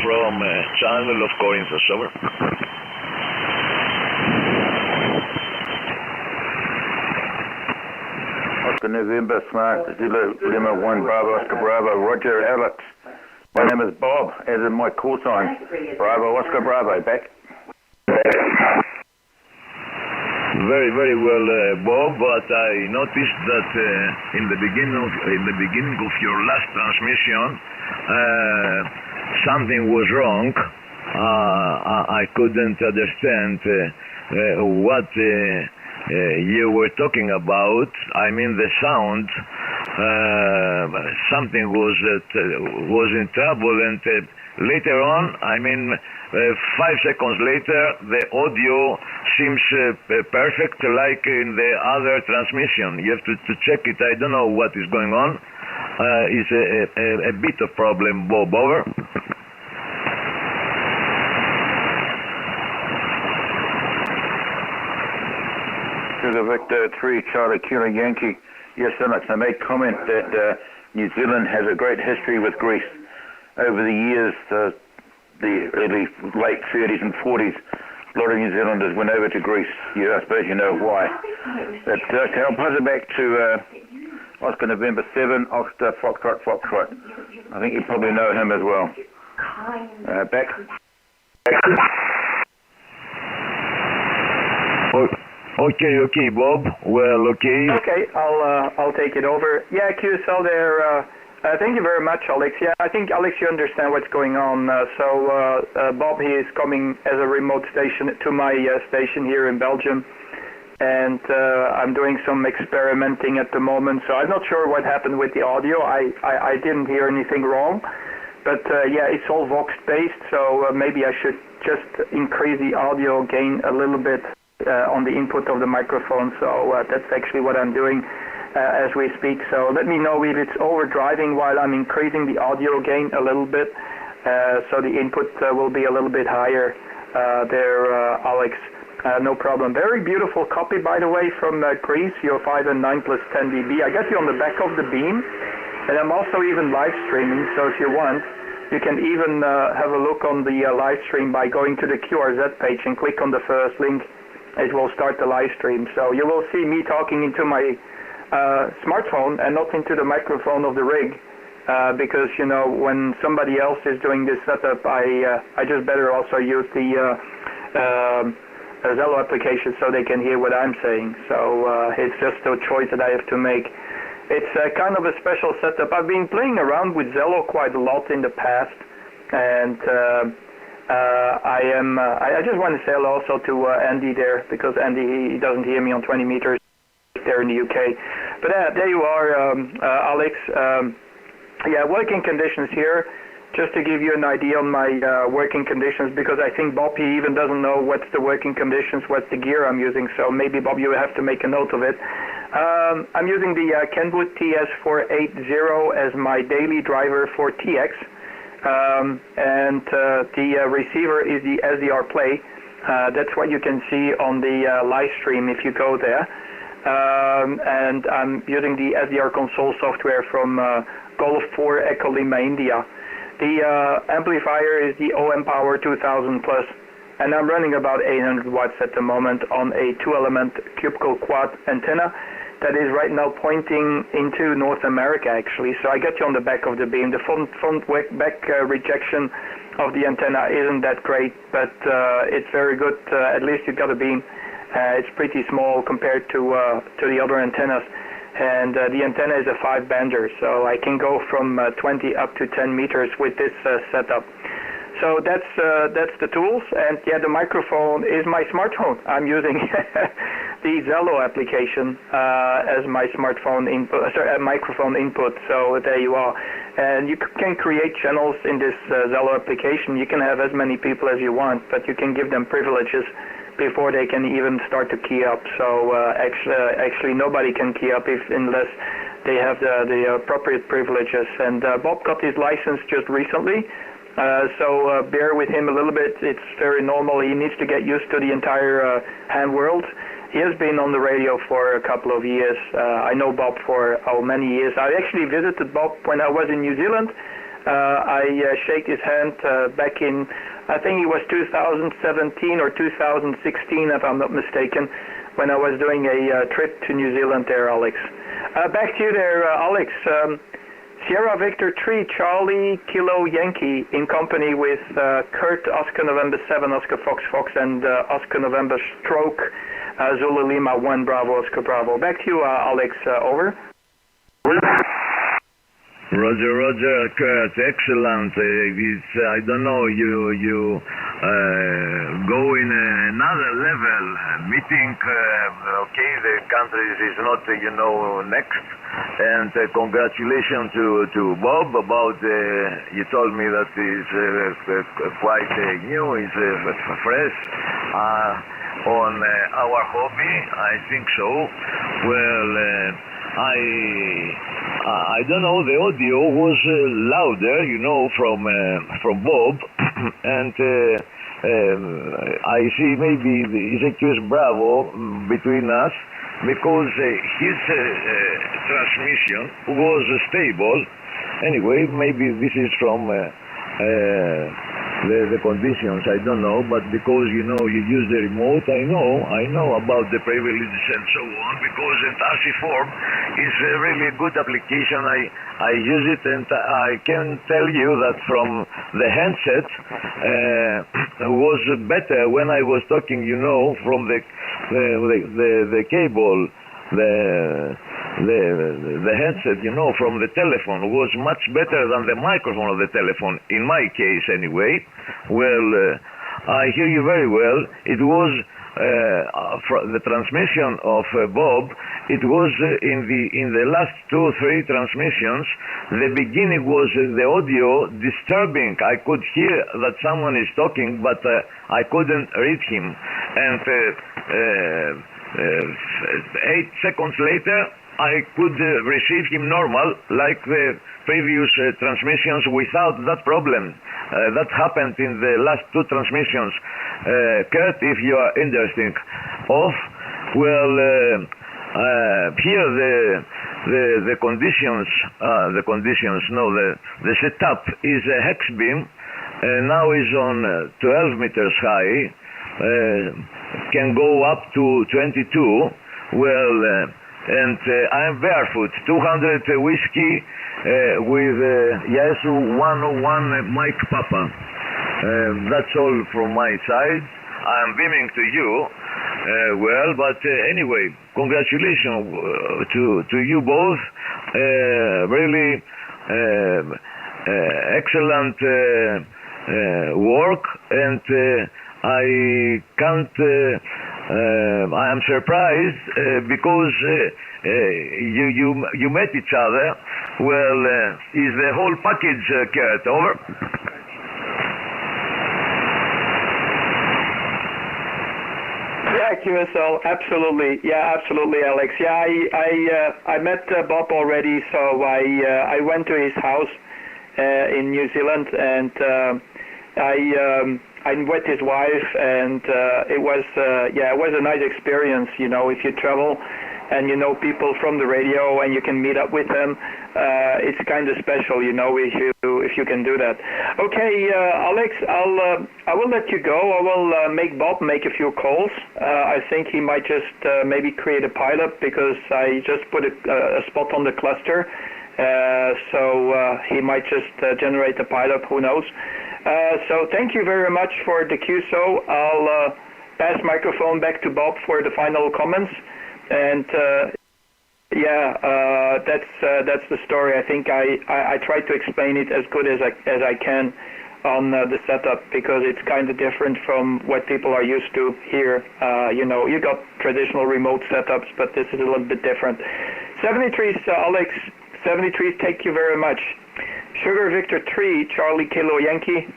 from Channel of Corinthos, over. Oscar November Smart, Zulu Lima 1 Bravo Oscar Bravo. Roger, Alex. My name is Bob, as in my call sign. Bravo Oscar Bravo, back. Very, very well, Bob. But I noticed that in the beginning of your last transmission, something was wrong. I couldn't understand what you were talking about. I mean, the sound. Something was in trouble, and later on, 5 seconds later, the audio seems perfect, like in the other transmission. You have to check it. I don't know what is going on. It's a bit of problem, Bob. Over. Sugar Victor 3, Charlie Kilo Yankee. Yes, so much. I made comment that New Zealand has a great history with Greece. Over the years, the early, late 30s and 40s, a lot of New Zealanders went over to Greece. I suppose you know why. But okay, I'll pass it back to Oscar November 7, Oscar Foxtrot Foxtrot. I think you probably know him as well. Back. Okay, Bob. Well, okay. Okay, I'll take it over. Yeah, QSL there. Thank you very much, Alex. Yeah, I think, Alex, you understand what's going on. Bob, he is coming as a remote station to my station here in Belgium. And I'm doing some experimenting at the moment, so I'm not sure what happened with the audio. I didn't hear anything wrong. But yeah, it's all Vox-based, so maybe I should just increase the audio gain a little bit on the input of the microphone. So that's actually what I'm doing as we speak. So let me know if it's overdriving while I'm increasing the audio gain a little bit. So the input will be a little bit higher there, Alex. No problem. Very beautiful copy, by the way, from Greece, your 5 and 9 plus 10 dB. I got you on the back of the beam, and I'm also even live streaming, so if you want, you can even have a look on the live stream by going to the QRZ page and click on the first link. It will start the live stream. So you will see me talking into my smartphone and not into the microphone of the rig, because, you know, when somebody else is doing this setup, I just better also use the ZL application so they can hear what I'm saying. So it's just a choice that I have to make. It's kind of a special setup. I've been playing around with ZL quite a lot in the past, and I just want to say hello also to Andy there, because Andy, he doesn't hear me on 20 meters there in the UK. But there you are, Alex. Yeah, working conditions here. Just to give you an idea on my working conditions, because I think Bob, he even doesn't know what's the working conditions, what's the gear I'm using. So maybe, Bob, you have to make a note of it. I'm using the Kenwood TS480 as my daily driver for TX. And the receiver is the SDR Play. That's what you can see on the live stream if you go there. And I'm using the SDR console software from Golf 4 Echo Lima, India. The amplifier is the OM Power 2000 Plus, and I'm running about 800 watts at the moment on a 2-element cubical quad antenna that is right now pointing into North America, actually. So I got you on the back of the beam. The back rejection of the antenna isn't that great, but it's very good. At least you got a beam. It's pretty small compared to the other antennas. And the antenna is a 5-bander, so I can go from 20 up to 10 meters with this setup. So that's the tools, and yeah, the microphone is my smartphone. I'm using the Zello application as my smartphone input, microphone input. So there you are, and you can create channels in this Zello application. You can have as many people as you want, but you can give them privileges before they can even start to key up. So actually nobody can key up unless they have the appropriate privileges. And Bob got his license just recently, so bear with him a little bit. It's very normal. He needs to get used to the entire hand world. He has been on the radio for a couple of years. I know Bob for many years. I actually visited Bob when I was in New Zealand. I shake his hand back in, I think it was 2017 or 2016, if I'm not mistaken, when I was doing a trip to New Zealand there, Alex. Back to you there, Alex. Sierra Victor 3, Charlie Kilo Yankee, in company with Kurt, Oscar November 7, Oscar Fox Fox, and Oscar November Stroke, Zulu Lima 1, Bravo, Oscar Bravo. Back to you, Alex. Over. Roger, Kurt, excellent. I don't know, you go in another level, meeting, okay, the countries is not, next, and congratulations to Bob about, you told me that is quite new, is fresh on our hobby, I think so. Well, I don't know, the audio was louder, from Bob, and I see maybe it's a QS Bravo between us because his transmission was stable. Anyway, maybe this is from the conditions, I don't know, but because you use the remote, I know about the privileges and so on, because the TASI form is really a good application. I use it, and I can tell you that from the handset was better when I was talking, from the cable, the headset, from the telephone was much better than the microphone of the telephone, in my case anyway. Well, I hear you very well. It was the transmission of Bob. It was in the last 2-3 transmissions. The beginning was the audio disturbing. I could hear that someone is talking, but I couldn't read him. And 8 seconds later, I could receive him normal, like the previous transmissions, without that problem. That happened in the last 2 transmissions. Kurt, if you are interested, here the conditions, the setup is a hex beam. Now is on 12 meters high. Can go up to 22. And I'm barefoot, 200 whiskey with Yasu 101 Mike Papa. That's all from my side. I'm beaming to you. But anyway, congratulations to you both. Really excellent work, and I can't. I am surprised because you met each other. Is the whole package, Kurt? Over. Yeah, QSL, absolutely. Yeah, absolutely, Alex. Yeah, I met Bob already, so I went to his house in New Zealand, and I'm with his wife, and it was a nice experience. If you travel and people from the radio and you can meet up with them, it's kind of special, if you can do that. Okay, Alex, I will let you go. I will make Bob make a few calls. I think he might just maybe create a pilot, because I just put a spot on the cluster, so he might just generate a pilot. Who knows? So thank you very much for the QSO. I'll pass microphone back to Bob for the final comments. And that's the story. I think I tried to explain it as good as I can on the setup, because it's kind of different from what people are used to here. You got traditional remote setups, but this is a little bit different. 73, Alex. 73, thank you very much. Sugar Victor 3, Charlie Kilo Yankee.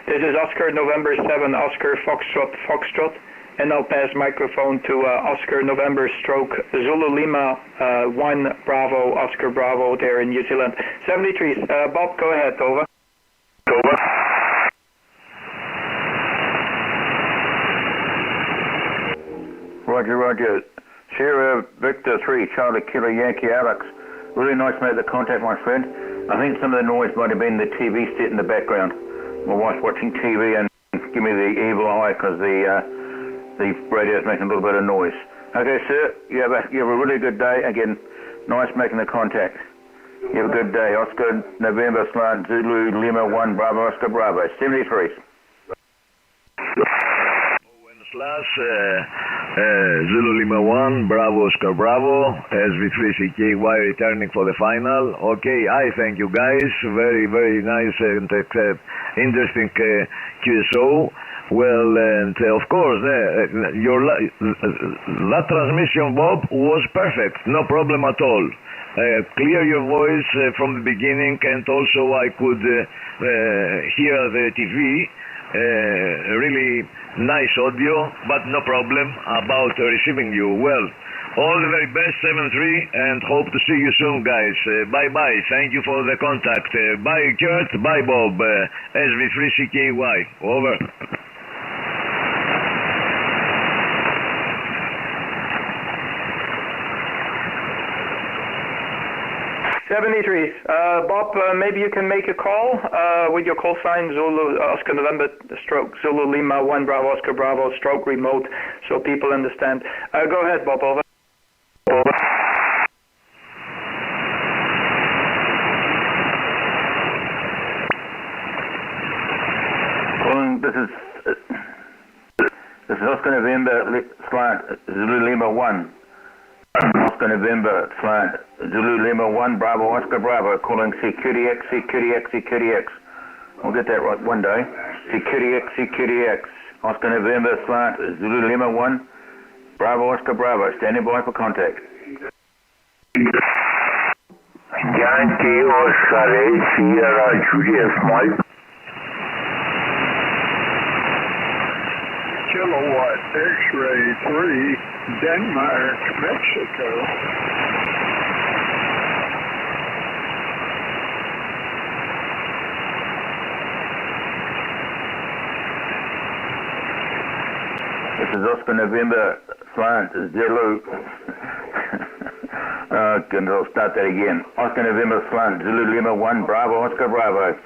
This is Oscar November 7, Oscar Foxtrot. And I'll pass microphone to Oscar November stroke Zulu Lima 1 Bravo, Oscar Bravo there in New Zealand. 73, Bob, go ahead, over. Over. Roger. Sierra Victor 3, Charlie Kilo Yankee Alex. Really nice to make the contact, my friend. I think some of the noise might have been the TV set in the background. My wife's watching TV and give me the evil eye because the radio's making a little bit of noise. Okay, sir, you have a really good day. Again, nice making the contact. You have a good day. Oscar November Slant Zulu Lima 1 Bravo Oscar Bravo 73. Zulu Lima 1 Bravo Oscar Bravo SV3CKY returning for the final. Okay, I thank you guys. Very, very nice and interesting QSO. And of course, that transmission, Bob, was perfect. No problem at all. Clear your voice from the beginning, and also I could hear the TV. Really nice audio, but no problem about receiving you. All the very best, 7-3, and hope to see you soon, guys. Bye-bye. Thank you for the contact. Bye, Kurt. Bye, Bob. SV3CKY. Over. 73. Bob, maybe you can make a call with your call sign Zulu Oscar November stroke Zulu Lima 1 Bravo Oscar Bravo stroke remote so people understand. Go ahead, Bob. Over. This is Oscar November slant Zulu Lima 1. Oscar November slant Zulu Lima 1 Bravo Oscar Bravo calling Security X, Security X, Security X. I'll get that right one day. Security X, Security X. Oscar November slant Zulu Lima 1 Bravo Oscar Bravo. Standing by for contact. Yankee Oscar 8 Sierra Julius Mike. Kilowatt X-ray 3, Denmark, Mexico. This is Oscar November slant Zulu. I'll start that again. Oscar November slant Zulu Lima 1 Bravo Oscar Bravo.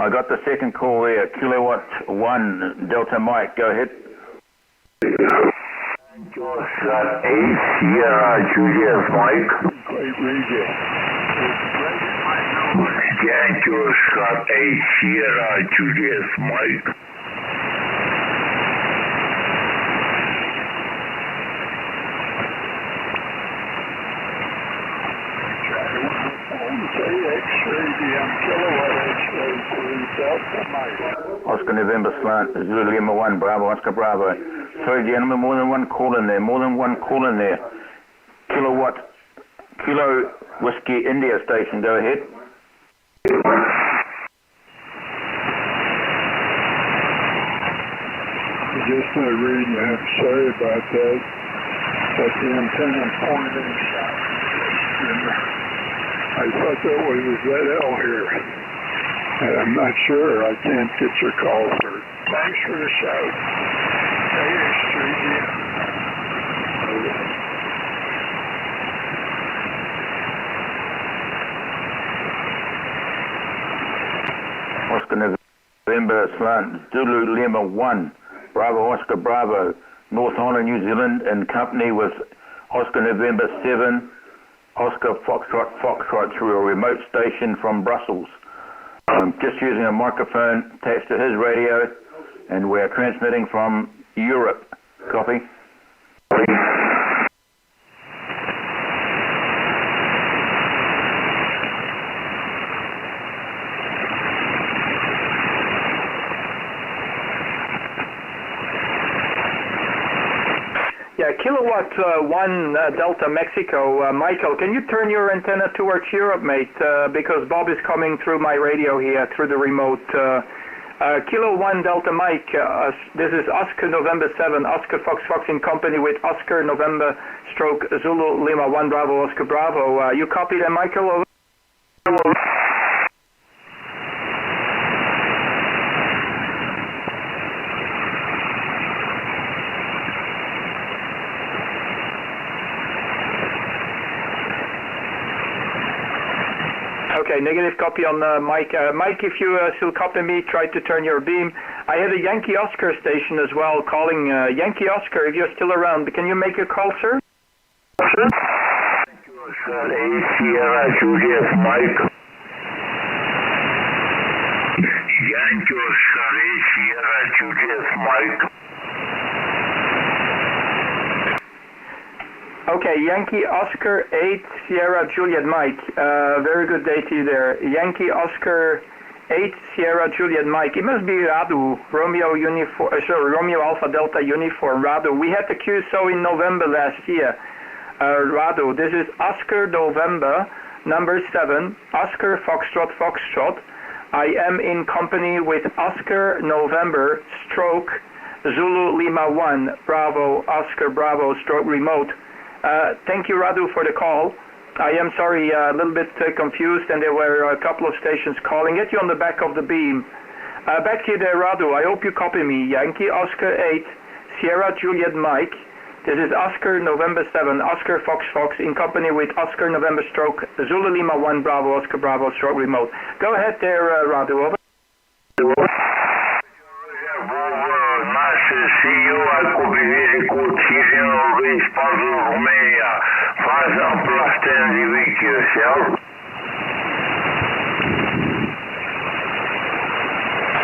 I got the second call there. Kilowatt 1 Delta Mike. Go ahead. Oscar 8 Sierra Julius Mike. Great region. Yankee Oscar 8 Sierra Julius Mike. Oscar November slant Zulu Lima 1 Bravo Oscar Bravo. Sorry gentlemen, more than one call in there, Kilowatt Kilo Whiskey India station, go ahead. Just no reading, I'm sorry about that. But the antenna pointing south. I thought that was a ZL here. And I'm not sure. I can't get your call, sir. Thanks for the shout. Oscar November slant Zulu Lima 1 Bravo Oscar Bravo, North Island, New Zealand, in company with Oscar November 7 Oscar Foxtrot through a remote station from Brussels. Just using a microphone attached to his radio, and we're transmitting from Europe. Copy. Yeah, Kilowatt 1 Delta Mexico. Michael, can you turn your antenna towards Europe, mate? Because Bob is coming through my radio here, through the remote. Kilo 1 Delta Mike, this is Oscar November 7, Oscar Fox in company with Oscar November stroke Zulu Lima 1 Bravo Oscar Bravo. You copy that, Michael? Over. Okay, negative copy on Mike. Mike, if you still copy me, try to turn your beam. I have a Yankee Oscar station as well calling. Yankee Oscar, if you're still around, can you make a call, sir? Sierra Julius Mike. Yankee Oscar Sierra Julius Mike. Okay, Yankee Oscar 8 Sierra Juliet Mike. Very good day to you there. Yankee Oscar 8 Sierra Juliet Mike. It must be Radu, Romeo Alpha Delta Uniform, Radu. We had the QSO in November last year. Radu, this is Oscar November, number 7, Oscar Foxtrot. I am in company with Oscar November stroke Zulu Lima 1 Bravo Oscar Bravo stroke remote. Thank you, Radu, for the call. I am sorry, a little bit confused, and there were a couple of stations calling. Get you on the back of the beam. Back to you there, Radu. I hope you copy me. Yankee Oscar 8, Sierra Juliet Mike, This is Oscar November 7, Oscar Fox Fox, in company with Oscar November stroke Zulu Lima 1 Bravo Oscar Bravo stroke remote. Go ahead there, Radu, over.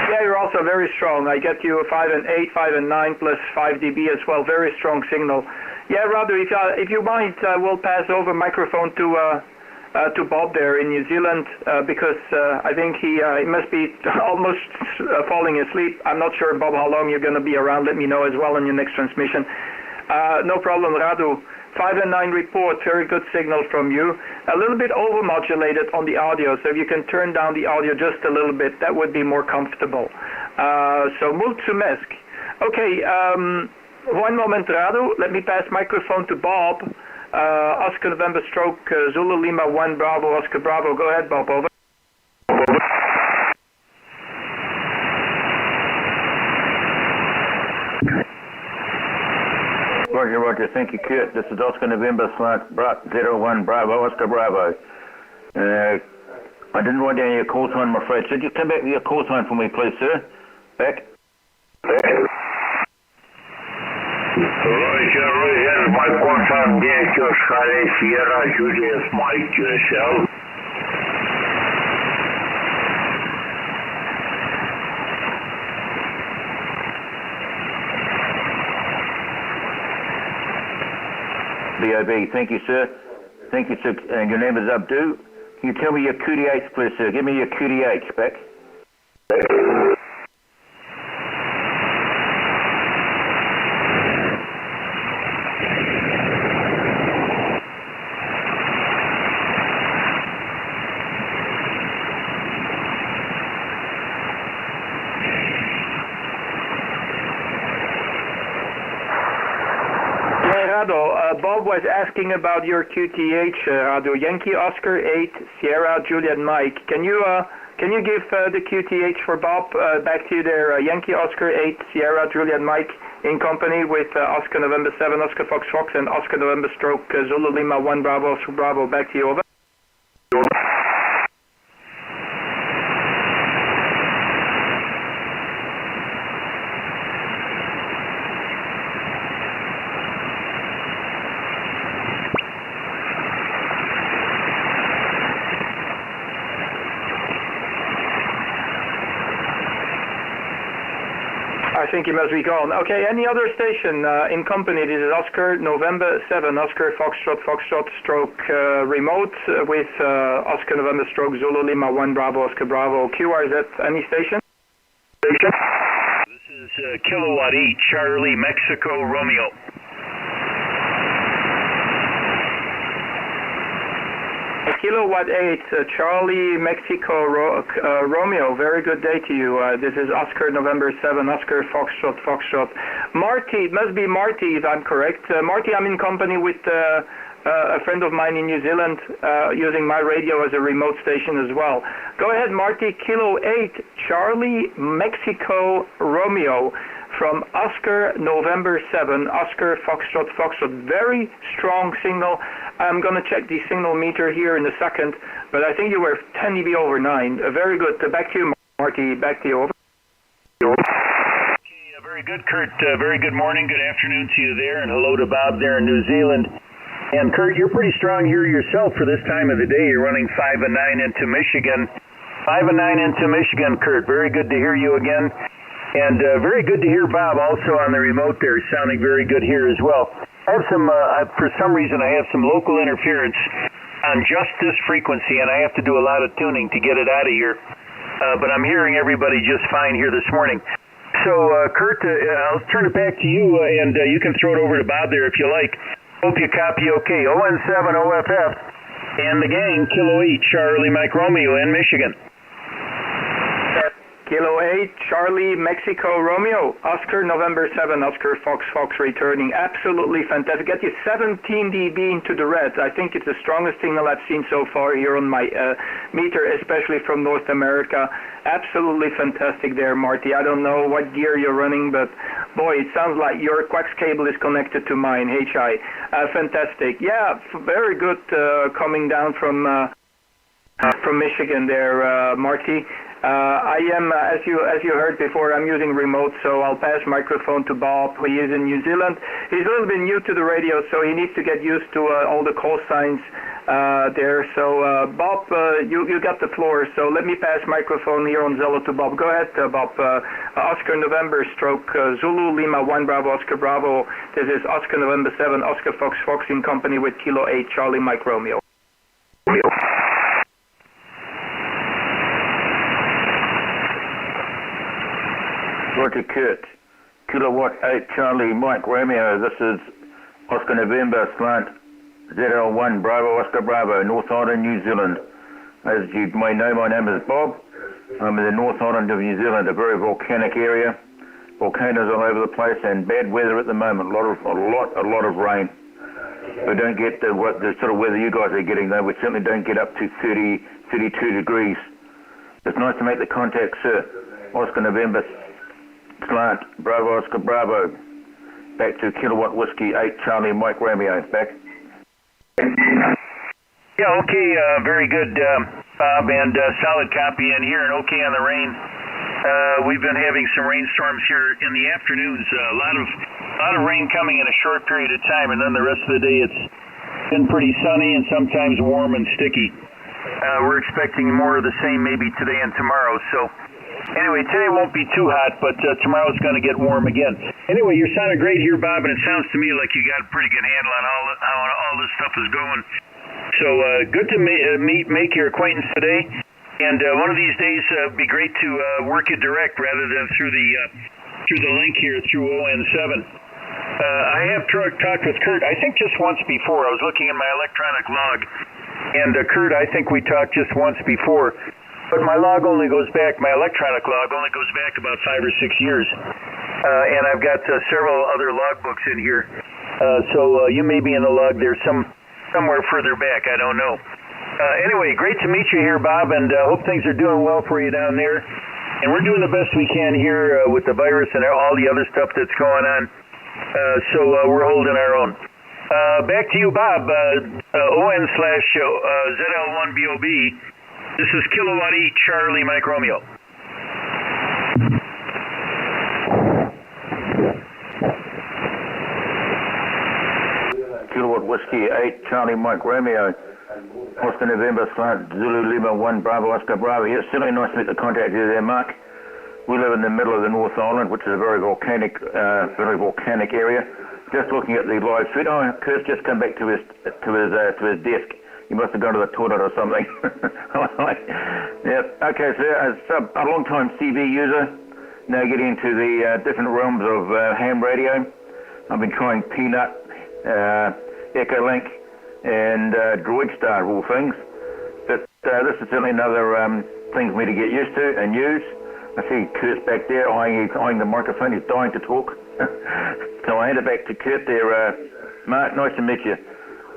Yeah, you're also very strong. I get you 5 and 8, 5 and 9 plus 5 dB as well. Very strong signal. Yeah, Radu, if you mind, we'll pass over microphone to Bob there in New Zealand because I think he must be almost falling asleep. I'm not sure, Bob, how long you're going to be around. Let me know as well on your next transmission. No problem, Radu. 5 and 9 report, very good signal from you. A little bit overmodulated on the audio, so if you can turn down the audio just a little bit, that would be more comfortable. So mulțumesc. Okay, one moment, Radu. Let me pass microphone to Bob. Oscar November stroke Zulu Lima 1 Bravo Oscar Bravo. Go ahead, Bob, over. Roger, Roger. Thank you, Kurt. This is Oscar November ZL1 Bravo Oscar Bravo. I didn't write down your call sign, I'm afraid. Could you come back with your call sign for me, please, sir? Back. Roger, my call sign, Charlie Sierra Julius Mike yourself. BOB, thank you, sir. Thank you, sir. And your name is Abdu. Can you tell me your QTH, please, sir? Give me your QTH back. Bob was asking about your QTH, Radu. Yankee Oscar 8 Sierra Juliet Mike. Can you give the QTH for Bob back to you there? Yankee Oscar 8 Sierra Juliet Mike in company with Oscar November 7 Oscar Fox Fox and Oscar November stroke Zulu Lima 1 Bravo Oscar Bravo. Back to you, over. I think he must be gone. Okay, any other station in company? This is Oscar November 7 Oscar Foxtrot stroke remote with Oscar November stroke Zulu Lima 1 Bravo Oscar Bravo. QRZ, any station? This is Kilowatt 8 Charlie Mexico Romeo. Kilowatt 8 Charlie Mexico Romeo. Very good day to you. This is Oscar November 7 Oscar Foxtrot. Marty, it must be Marty if I'm correct. Marty, I'm in company with a friend of mine in New Zealand using my radio as a remote station as well. Go ahead, Marty. Kilo 8 Charlie Mexico Romeo from Oscar November 7 Oscar Foxtrot. Very strong signal. I'm going to check the signal meter here in a second, but I think you were 10 dB over 9. Very good. Back to you, Marty. Back to you, over. Okay, very good, Kurt. Very good morning, good afternoon to you there, and hello to Bob there in New Zealand. And Kurt, you're pretty strong here yourself for this time of the day. You're running 5 and 9 into Michigan. 5 and 9 into Michigan, Kurt. Very good to hear you again. And very good to hear Bob also on the remote there, sounding very good here as well. I have some, for some reason, I have some local interference on just this frequency, and I have to do a lot of tuning to get it out of here. But I'm hearing everybody just fine here this morning. So, Kurt, I'll turn it back to you, and you can throw it over to Bob there if you like. Hope you copy okay. ON7 OFF and the gang, Kilo 8 Charlie Mike Romeo in Michigan. Kilo 8, Charlie, Mexico, Romeo, Oscar, November 7, Oscar, Fox, Fox returning. Absolutely fantastic. Get you 17 dB into the red. I think it's the strongest signal I've seen so far here on my meter, especially from North America. Absolutely fantastic there, Marty. I don't know what gear you're running, but boy, it sounds like your coax cable is connected to mine, HI. Fantastic. Yeah, very good coming down from Michigan there, Marty. I am, as you heard before, I'm using remote, so I'll pass microphone to Bob. He is in New Zealand. He's a little bit new to the radio, so he needs to get used to all the call signs there. So, Bob, you got the floor. So let me pass microphone here on Zello to Bob. Go ahead, Bob. Oscar November stroke Zulu Lima 1 Bravo Oscar Bravo. This is Oscar November 7 Oscar Fox Fox in company with Kilo 8 Charlie Mike Romeo. Roger Kurt, Kilowatt 8 Charlie Mike Romeo. This is Oscar November slant ZL1 Bravo Oscar Bravo, North Island, New Zealand. As you may know, my name is Bob. I'm in the North Island of New Zealand, a very volcanic area. Volcanoes all over the place and bad weather at the moment. A lot of rain. We don't get the sort of weather you guys are getting though. We certainly don't get up to 30, 32 degrees. It's nice to make the contact, sir. Oscar November slant, Bravo Oscar Bravo, back to Kilowatt Whiskey 8 Charlie Mike Romeo, back. Yeah, okay, very good, Bob, and solid copy in here, and okay on the rain. We've been having some rainstorms here in the afternoons, a lot of rain coming in a short period of time, and then the rest of the day it's been pretty sunny and sometimes warm and sticky. We're expecting more of the same maybe today and tomorrow, so anyway, today won't be too hot, but tomorrow's going to get warm again. Anyway, you're sounding great here, Bob, and it sounds to me like you got a pretty good handle on how all this stuff is going. So good to make your acquaintance today. And one of these days, it'd be great to work you direct rather than through the link here through ON7. I have talked with Kurt, I think just once before. I was looking in my electronic log, and Kurt, I think we talked just once before. But my log only goes back, my electronic log only goes back about 5 or 6 years. And I've got several other logbooks in here. So you may be in the log there somewhere further back, I don't know. Anyway, great to meet you here, Bob, and hope things are doing well for you down there. And we're doing the best we can here with the virus and all the other stuff that's going on. So we're holding our own. Back to you, Bob. ON/ZL1BOB. This is Kilowatt 8 Charlie Mike Romeo. Kilowatt Whiskey 8 Charlie Mike Romeo. Oscar November slant Zulu Lima 1 Bravo Oscar Bravo. Yes, certainly nice to meet the contact you there, Mark. We live in the middle of the North Island, which is a very volcanic area. Just looking at the live stream. Oh, Kurt's just come back to his desk. He must have gone to the toilet or something. Yeah. Okay, sir. As a long-time CV user, now getting into the different realms of ham radio. I've been trying Peanut, Echolink, and Droidstar, of all things. But this is certainly another thing for me to get used to and use. I see Kurt's back there eyeing the microphone. He's dying to talk. So I hand it back to Kurt there. Mark, nice to meet you.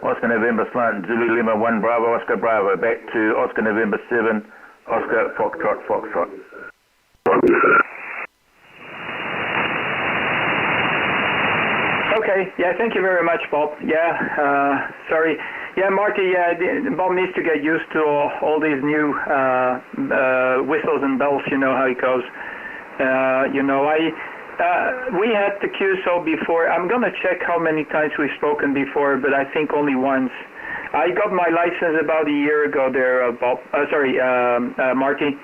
Oscar November slant Zulu Lima 1 Bravo Oscar Bravo. Back to Oscar November 7 Oscar Foxtrot Foxtrot. Okay, yeah, thank you very much, Bob. Yeah, sorry. Yeah, Marty, Bob needs to get used to all these new whistles and bells, you know how it goes. We had the QSO before. I'm going to check how many times we've spoken before, but I think only once. I got my license about a year ago there, Marty.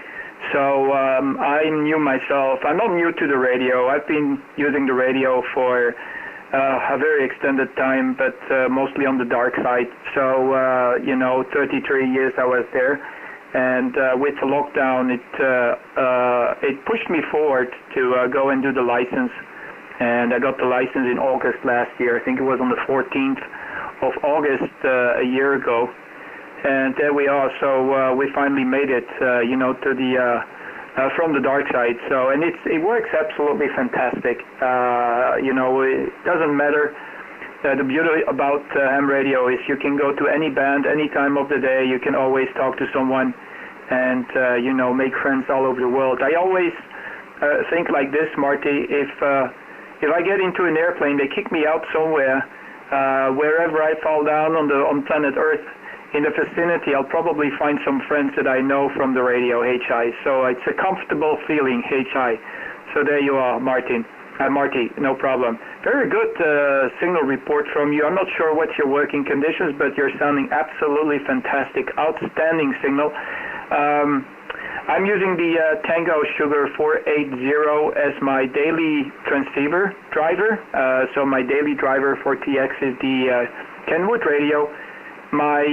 So I'm new myself. I'm not new to the radio. I've been using the radio for a very extended time, but mostly on the dark side. So, 33 years I was there. And with the lockdown, it pushed me forward to go and do the license. And I got the license in August last year. I think it was on the 14th of August a year ago. And there we are. So we finally made it, to the from the dark side. So, and it works absolutely fantastic. You know, it doesn't matter. The beauty about ham radio is you can go to any band, any time of the day. You can always talk to someone, and you know, make friends all over the world. I always think like this, Marty. If I get into an airplane, they kick me out somewhere, wherever I fall down on planet Earth, in the vicinity, I'll probably find some friends that I know from the radio, HI. So it's a comfortable feeling, HI. So there you are, Marty, no problem. Very good signal report from you. I'm not sure what's your working conditions, but you're sounding absolutely fantastic. Outstanding signal. I'm using the Tango Sugar 480 as my daily transceiver driver. So my daily driver for TX is the Kenwood radio. My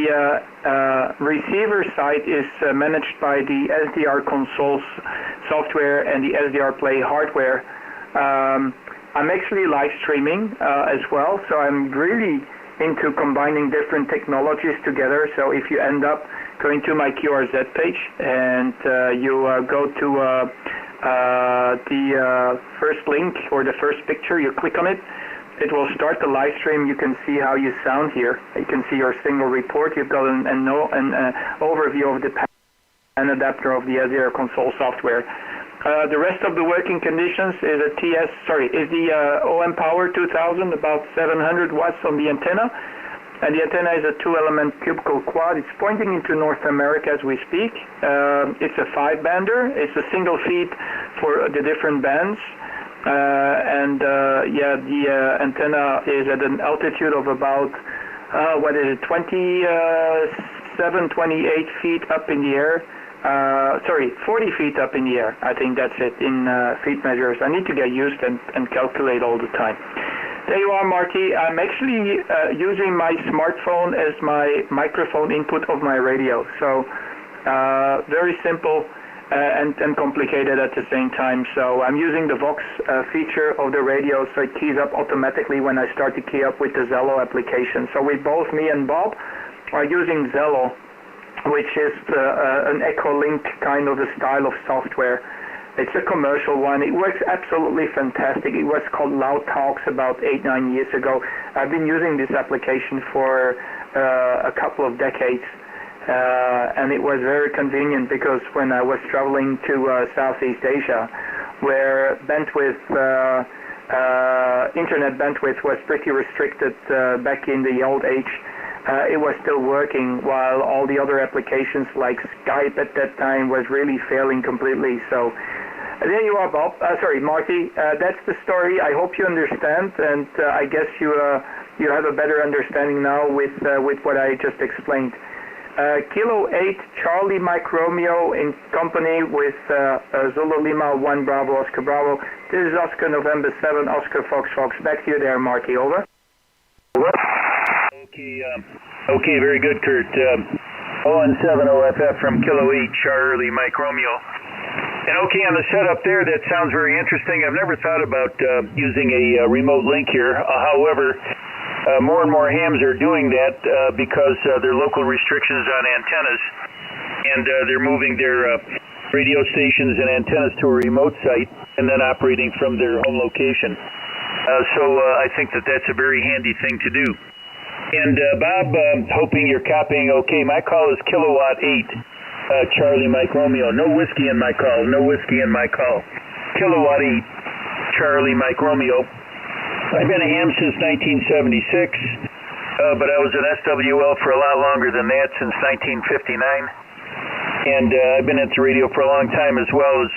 receiver site is managed by the SDR Consoles software and the SDR Play hardware. I'm actually live streaming as well, so I'm really into combining different technologies together. So if you end up going to my QRZ page and you go to the first link or the first picture, you click on it, it will start the live stream. You can see how you sound here. You can see your signal report. You've got an overview of the and adapter of the SDR console software. The rest of the working conditions is the OM Power 2000, about 700 watts on the antenna. And the antenna is a 2-element cubical quad. It's pointing into North America as we speak. It's a 5-bander. It's a single feed for the different bands. The antenna is at an altitude of about 27, 28 feet up in the air. 40 feet up in the air. I think that's it in feet measures. I need to get used and calculate all the time. There you are, Marty. I'm actually using my smartphone as my microphone input of my radio. So very simple and complicated at the same time. So I'm using the Vox feature of the radio, so it keys up automatically when I start to key up with the Zello application. So we both, me and Bob, are using Zello, which is an Echolink kind of a style of software. It's a commercial one. It works absolutely fantastic. It was called Loud Talks about 8-9 years ago. I've been using this application for a couple of decades. And it was very convenient because when I was traveling to Southeast Asia, where bandwidth, internet bandwidth was pretty restricted back in the old age, it was still working, while all the other applications like Skype at that time was really failing completely. So there you are, Bob. Marty. That's the story. I hope you understand, and I guess you have a better understanding now with what I just explained. Kilo 8 Charlie Mike Romeo in company with Zulu Lima 1 Bravo Oscar Bravo. This is Oscar November 7 Oscar Fox Fox. Back to you there, Marty. Over. Okay, very good, Kurt. 017 OFF from Kilo 8 Charlie Mike Romeo. And okay, on the setup there, that sounds very interesting. I've never thought about using a remote link here. However, more and more hams are doing that because there are local restrictions on antennas, and they're moving their radio stations and antennas to a remote site and then operating from their home location. So I think that's a very handy thing to do. And Bob, hoping you're copying okay. My call is Kilowatt 8, Charlie Mike Romeo. No whiskey in my call. No whiskey in my call. Kilowatt 8, Charlie Mike Romeo. I've been a ham since 1976, but I was an SWL for a lot longer than that, since 1959. And I've been into radio for a long time, as well as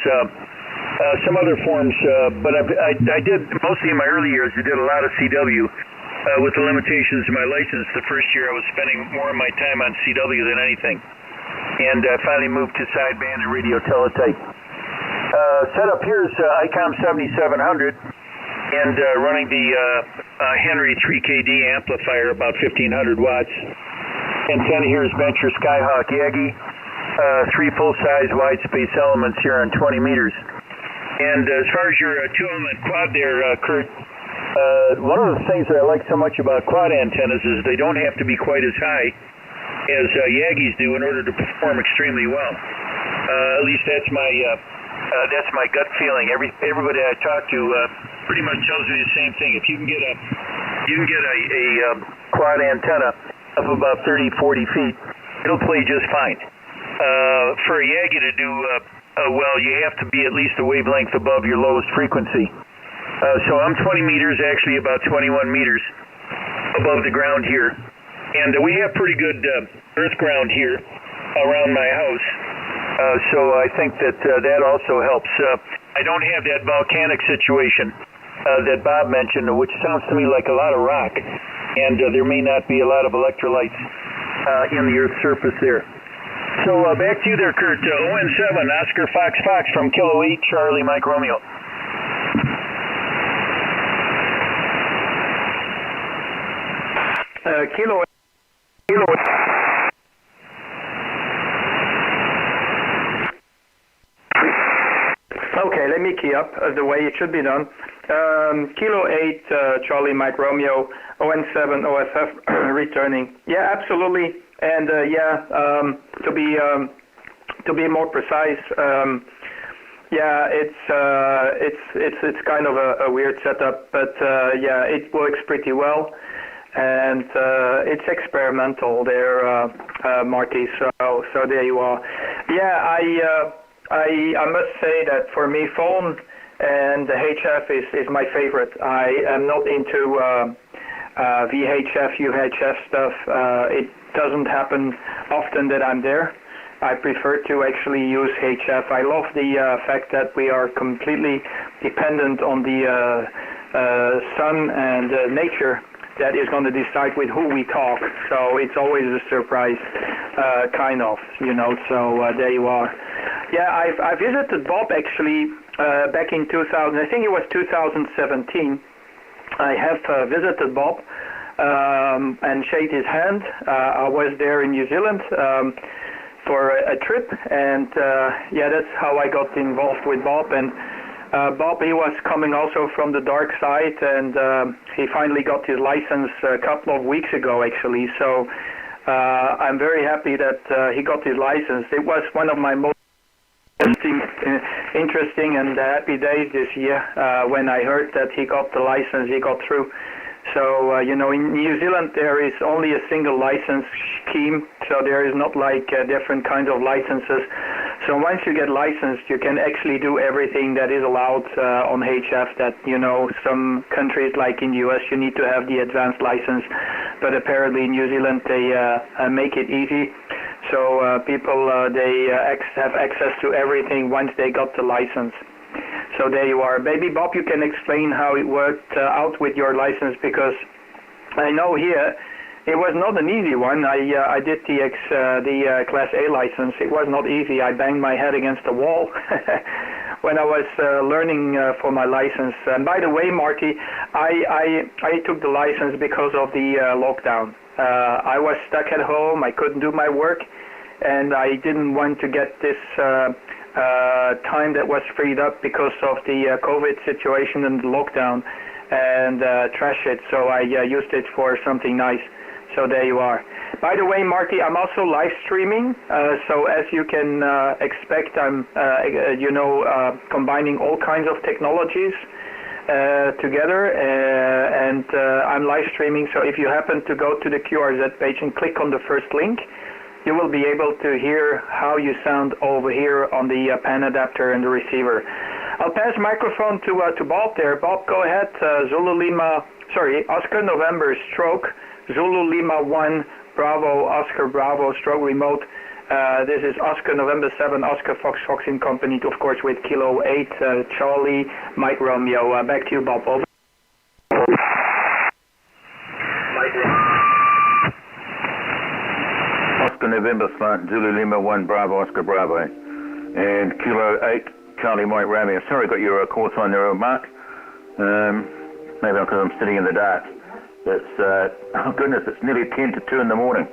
some other forms. But I did, mostly in my early years, I did a lot of CW. With the limitations of my license, the first year I was spending more of my time on CW than anything. And I finally moved to sideband and radio teletype. Setup here is ICOM 7700. And running the Henry 3KD amplifier, about 1500 watts. Antenna here is Venture Skyhawk Yagi. 3 full-size wide space elements here on 20 meters. And as far as your 2-element quad there, Kurt, one of the things that I like so much about quad antennas is they don't have to be quite as high as Yagis do in order to perform extremely well. At least that's my That's my gut feeling. Everybody I talk to pretty much tells me the same thing. If you can get a quad antenna up about 30, 40 feet, it'll play just fine. For a Yagi to do well, you have to be at least a wavelength above your lowest frequency. So I'm 20 meters, actually about 21 meters above the ground here. And we have pretty good earth ground here around my house. So I think that that also helps. I don't have that volcanic situation that Bob mentioned, which sounds to me like a lot of rock. And there may not be a lot of electrolytes in the Earth's surface there. So back to you there, Kurt. ON7, Oscar Fox Fox from Kilo 8, Charlie Mike Romeo. Kilo. Okay, let me key up the way it should be done. Kilo 8, Charlie Mike Romeo, ON7 OSF returning. Yeah, absolutely. And to be more precise, yeah, it's kind of a weird setup, but yeah, it works pretty well, and it's experimental there, Marty. So there you are. Yeah, I must say that for me, phone and the HF is my favorite. I am not into VHF, UHF stuff. It doesn't happen often that I'm there. I prefer to actually use HF. I love the fact that we are completely dependent on the sun and nature that is going to decide with who we talk. So it's always a surprise, kind of, you know. So there you are. Yeah, I visited Bob actually back in 2000. I think it was 2017. I have visited Bob and shake his hand. I was there in New Zealand for a trip, and yeah, that's how I got involved with Bob. And Bob, he was coming also from the dark side, and he finally got his license a couple of weeks ago, actually. So I'm very happy that he got his license. It was one of my most interesting and happy days this year when I heard that he got the license, he got through. So, you know, in New Zealand there is only a single license scheme, so there is not like different kinds of licenses. So once you get licensed, you can actually do everything that is allowed on HF that, you know, some countries like in the US you need to have the advanced license, but apparently in New Zealand they make it easy. So people, they have access to everything once they got the license. So there you are. Maybe, Bob, you can explain how it worked out with your license, because I know here it was not an easy one. I did the Class A license. It was not easy. I banged my head against the wall when I was learning for my license. And by the way, Marty, I took the license because of the lockdown. I was stuck at home. I couldn't do my work, and I didn't want to get this time that was freed up because of the COVID situation and the lockdown and trash it. So I used it for something nice. So there you are. By the way, Marty, I'm also live streaming. So as you can expect, I'm combining all kinds of technologies together, and I'm live streaming. So if you happen to go to the QRZ page and click on the first link, you will be able to hear how you sound over here on the pan adapter and the receiver. I'll pass the microphone to Bob there. Bob, go ahead. Oscar November stroke Zulu Lima 1 Bravo Oscar Bravo stroke remote. This is Oscar November 7 Oscar Fox Fox in company, of course, with Kilo 8 Charlie Mike Romeo. Back to you, Bob. Over. Oscar November Slant, Zulu Lima 1 Bravo Oscar Bravo, and Kilo 8 Charlie Mike Romeo. Sorry, got your call sign there, Mark. Maybe because I'm sitting in the dark. It's oh goodness, it's nearly 10 to 2 in the morning.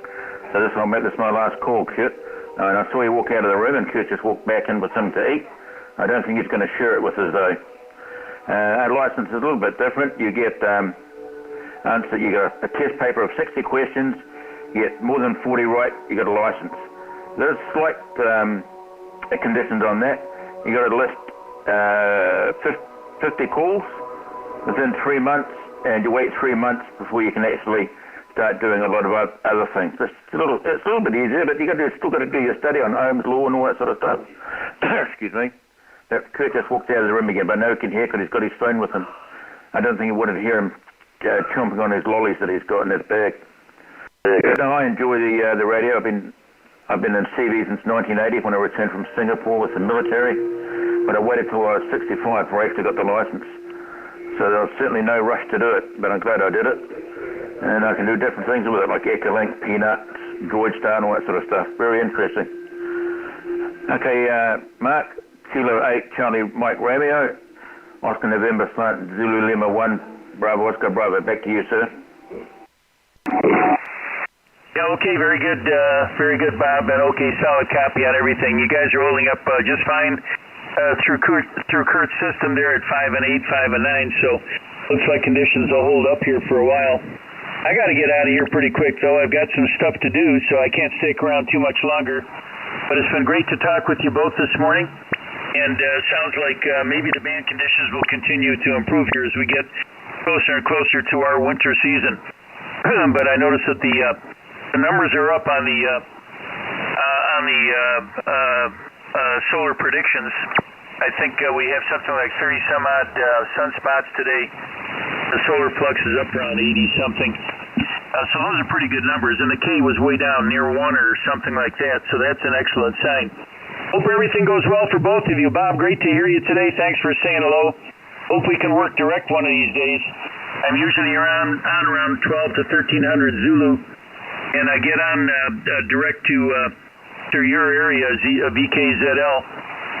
So this I'll make this my last call, Kurt. And I saw you walk out of the room, and Kurt just walked back in with something to eat. I don't think he's going to share it with us though. Our license is a little bit different. You get you got a test paper of 60 questions. You get more than 40 right, you got a license. There's slight conditions on that. You got to list 50 calls within 3 months, and you wait 3 months before you can actually start doing a lot of other things. It's a little bit easier, but still got to do your study on Ohm's law and all that sort of stuff. Excuse me. That Kurt just walked out of the room again, but I know he can hear because he's got his phone with him. I don't think he wanted to hear him chomping on his lollies that he's got in his bag. No, I enjoy the radio. I've been in CV since 1980 when I returned from Singapore with the military, but I waited till I was 65 before I actually got the license. So there was certainly no rush to do it, but I'm glad I did it. And I can do different things with it, like Echolink, Peanuts, Droid Star, and all that sort of stuff. Very interesting. Okay, Mark, Kilo 8, Charlie Mike Romeo, Oscar November Flight, Zulu Lima 1, Bravo Oscar Bravo. Back to you, sir. Yeah, okay, very good, Bob, and okay, solid copy on everything. You guys are holding up just fine through Kurt's system there at 5 and 8, 5 and 9, so looks like conditions will hold up here for a while. I got to get out of here pretty quick, though. I've got some stuff to do, so I can't stick around too much longer. But it's been great to talk with you both this morning, and sounds like maybe the band conditions will continue to improve here as we get closer and closer to our winter season. But I noticed that the numbers are up on the solar predictions. I think we have something like 30-some odd sunspots today. The solar flux is up around 80-something. So those are pretty good numbers. And the K was way down near 1 or something like that. So that's an excellent sign. Hope everything goes well for both of you. Bob, great to hear you today. Thanks for saying hello. Hope we can work direct one of these days. I'm usually around 12 to 1300 Zulu. And I get on direct to your area, VKZL.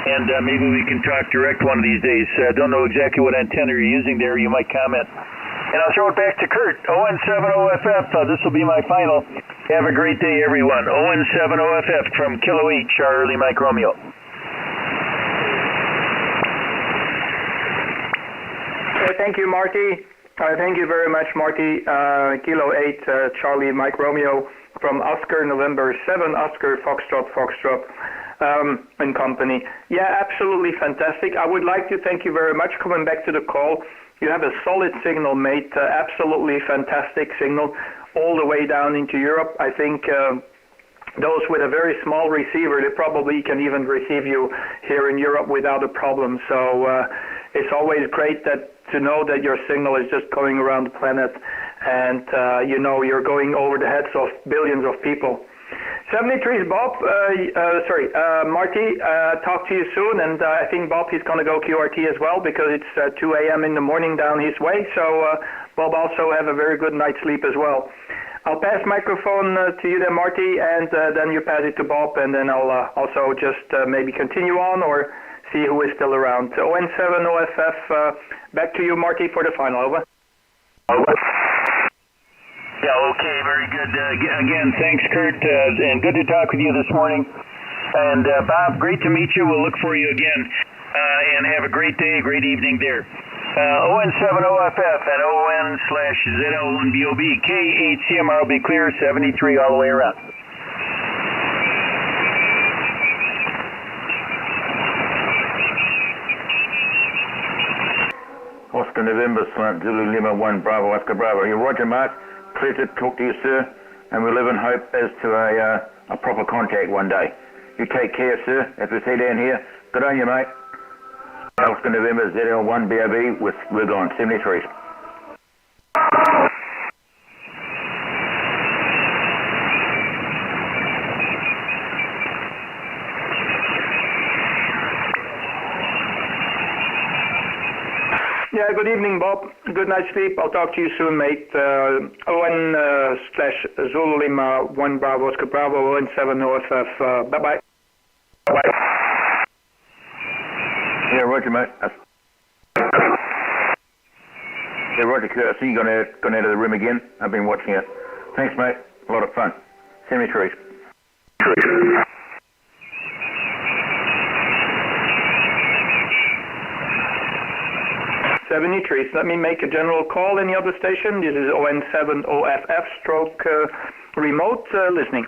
And maybe we can talk direct one of these days. I don't know exactly what antenna you're using there. You might comment. And I'll throw it back to Kurt. ON70FF, this will be my final. Have a great day, everyone. ON70FF from Kilo 8, Charlie Mike Romeo. Thank you, Marty. Thank you very much, Marty. Kilo 8, Charlie Mike Romeo from Oscar November 7, Oscar Foxtrot. And company. Yeah, absolutely fantastic. I would like to thank you very much coming back to the call. You have a solid signal, mate. Absolutely fantastic signal all the way down into Europe. I think those with a very small receiver, they probably can even receive you here in Europe without a problem. So it's always great to know that your signal is just going around the planet, and you're going over the heads of billions of people. 73 is Bob. Marty, talk to you soon, and I think Bob, he's going to go QRT as well because it's 2 a.m. in the morning down his way, so Bob also have a very good night's sleep as well. I'll pass microphone to you then, Marty, and then you pass it to Bob, and then I'll also just maybe continue on or see who is still around. ON7OFF, back to you, Marty, for the final. Over. Yeah, okay, very good. Again, thanks, Kurt, and good to talk with you this morning. And Bob, great to meet you. We'll look for you again, and have a great day, great evening there. ON70FF and ON/ZL1BOB, K8CMR will be clear, 73 all the way around. Oscar November, Zulu Lima 1, Bravo, Oscar Bravo. You're Roger, Mark. Pleasure to talk to you, sir, and we live in hope as to a proper contact one day. You take care, sir. As we say down here, good on you, mate. Oscar November, ZL1BOB with Lugon, 73. Yeah, good evening, Bob. Good night's sleep. I'll talk to you soon, mate. ON/Zulu Lima 1 Bravo Oscar Bravo ON7OFF. Bye-bye. Bye-bye. Yeah, Roger, mate. Yeah, Roger, Kurt. I see you gone out of the room again. I've been watching it. Thanks, mate. A lot of fun. 73. 73. Let me make a general call. Any other station? This is ON7OFF stroke remote listening.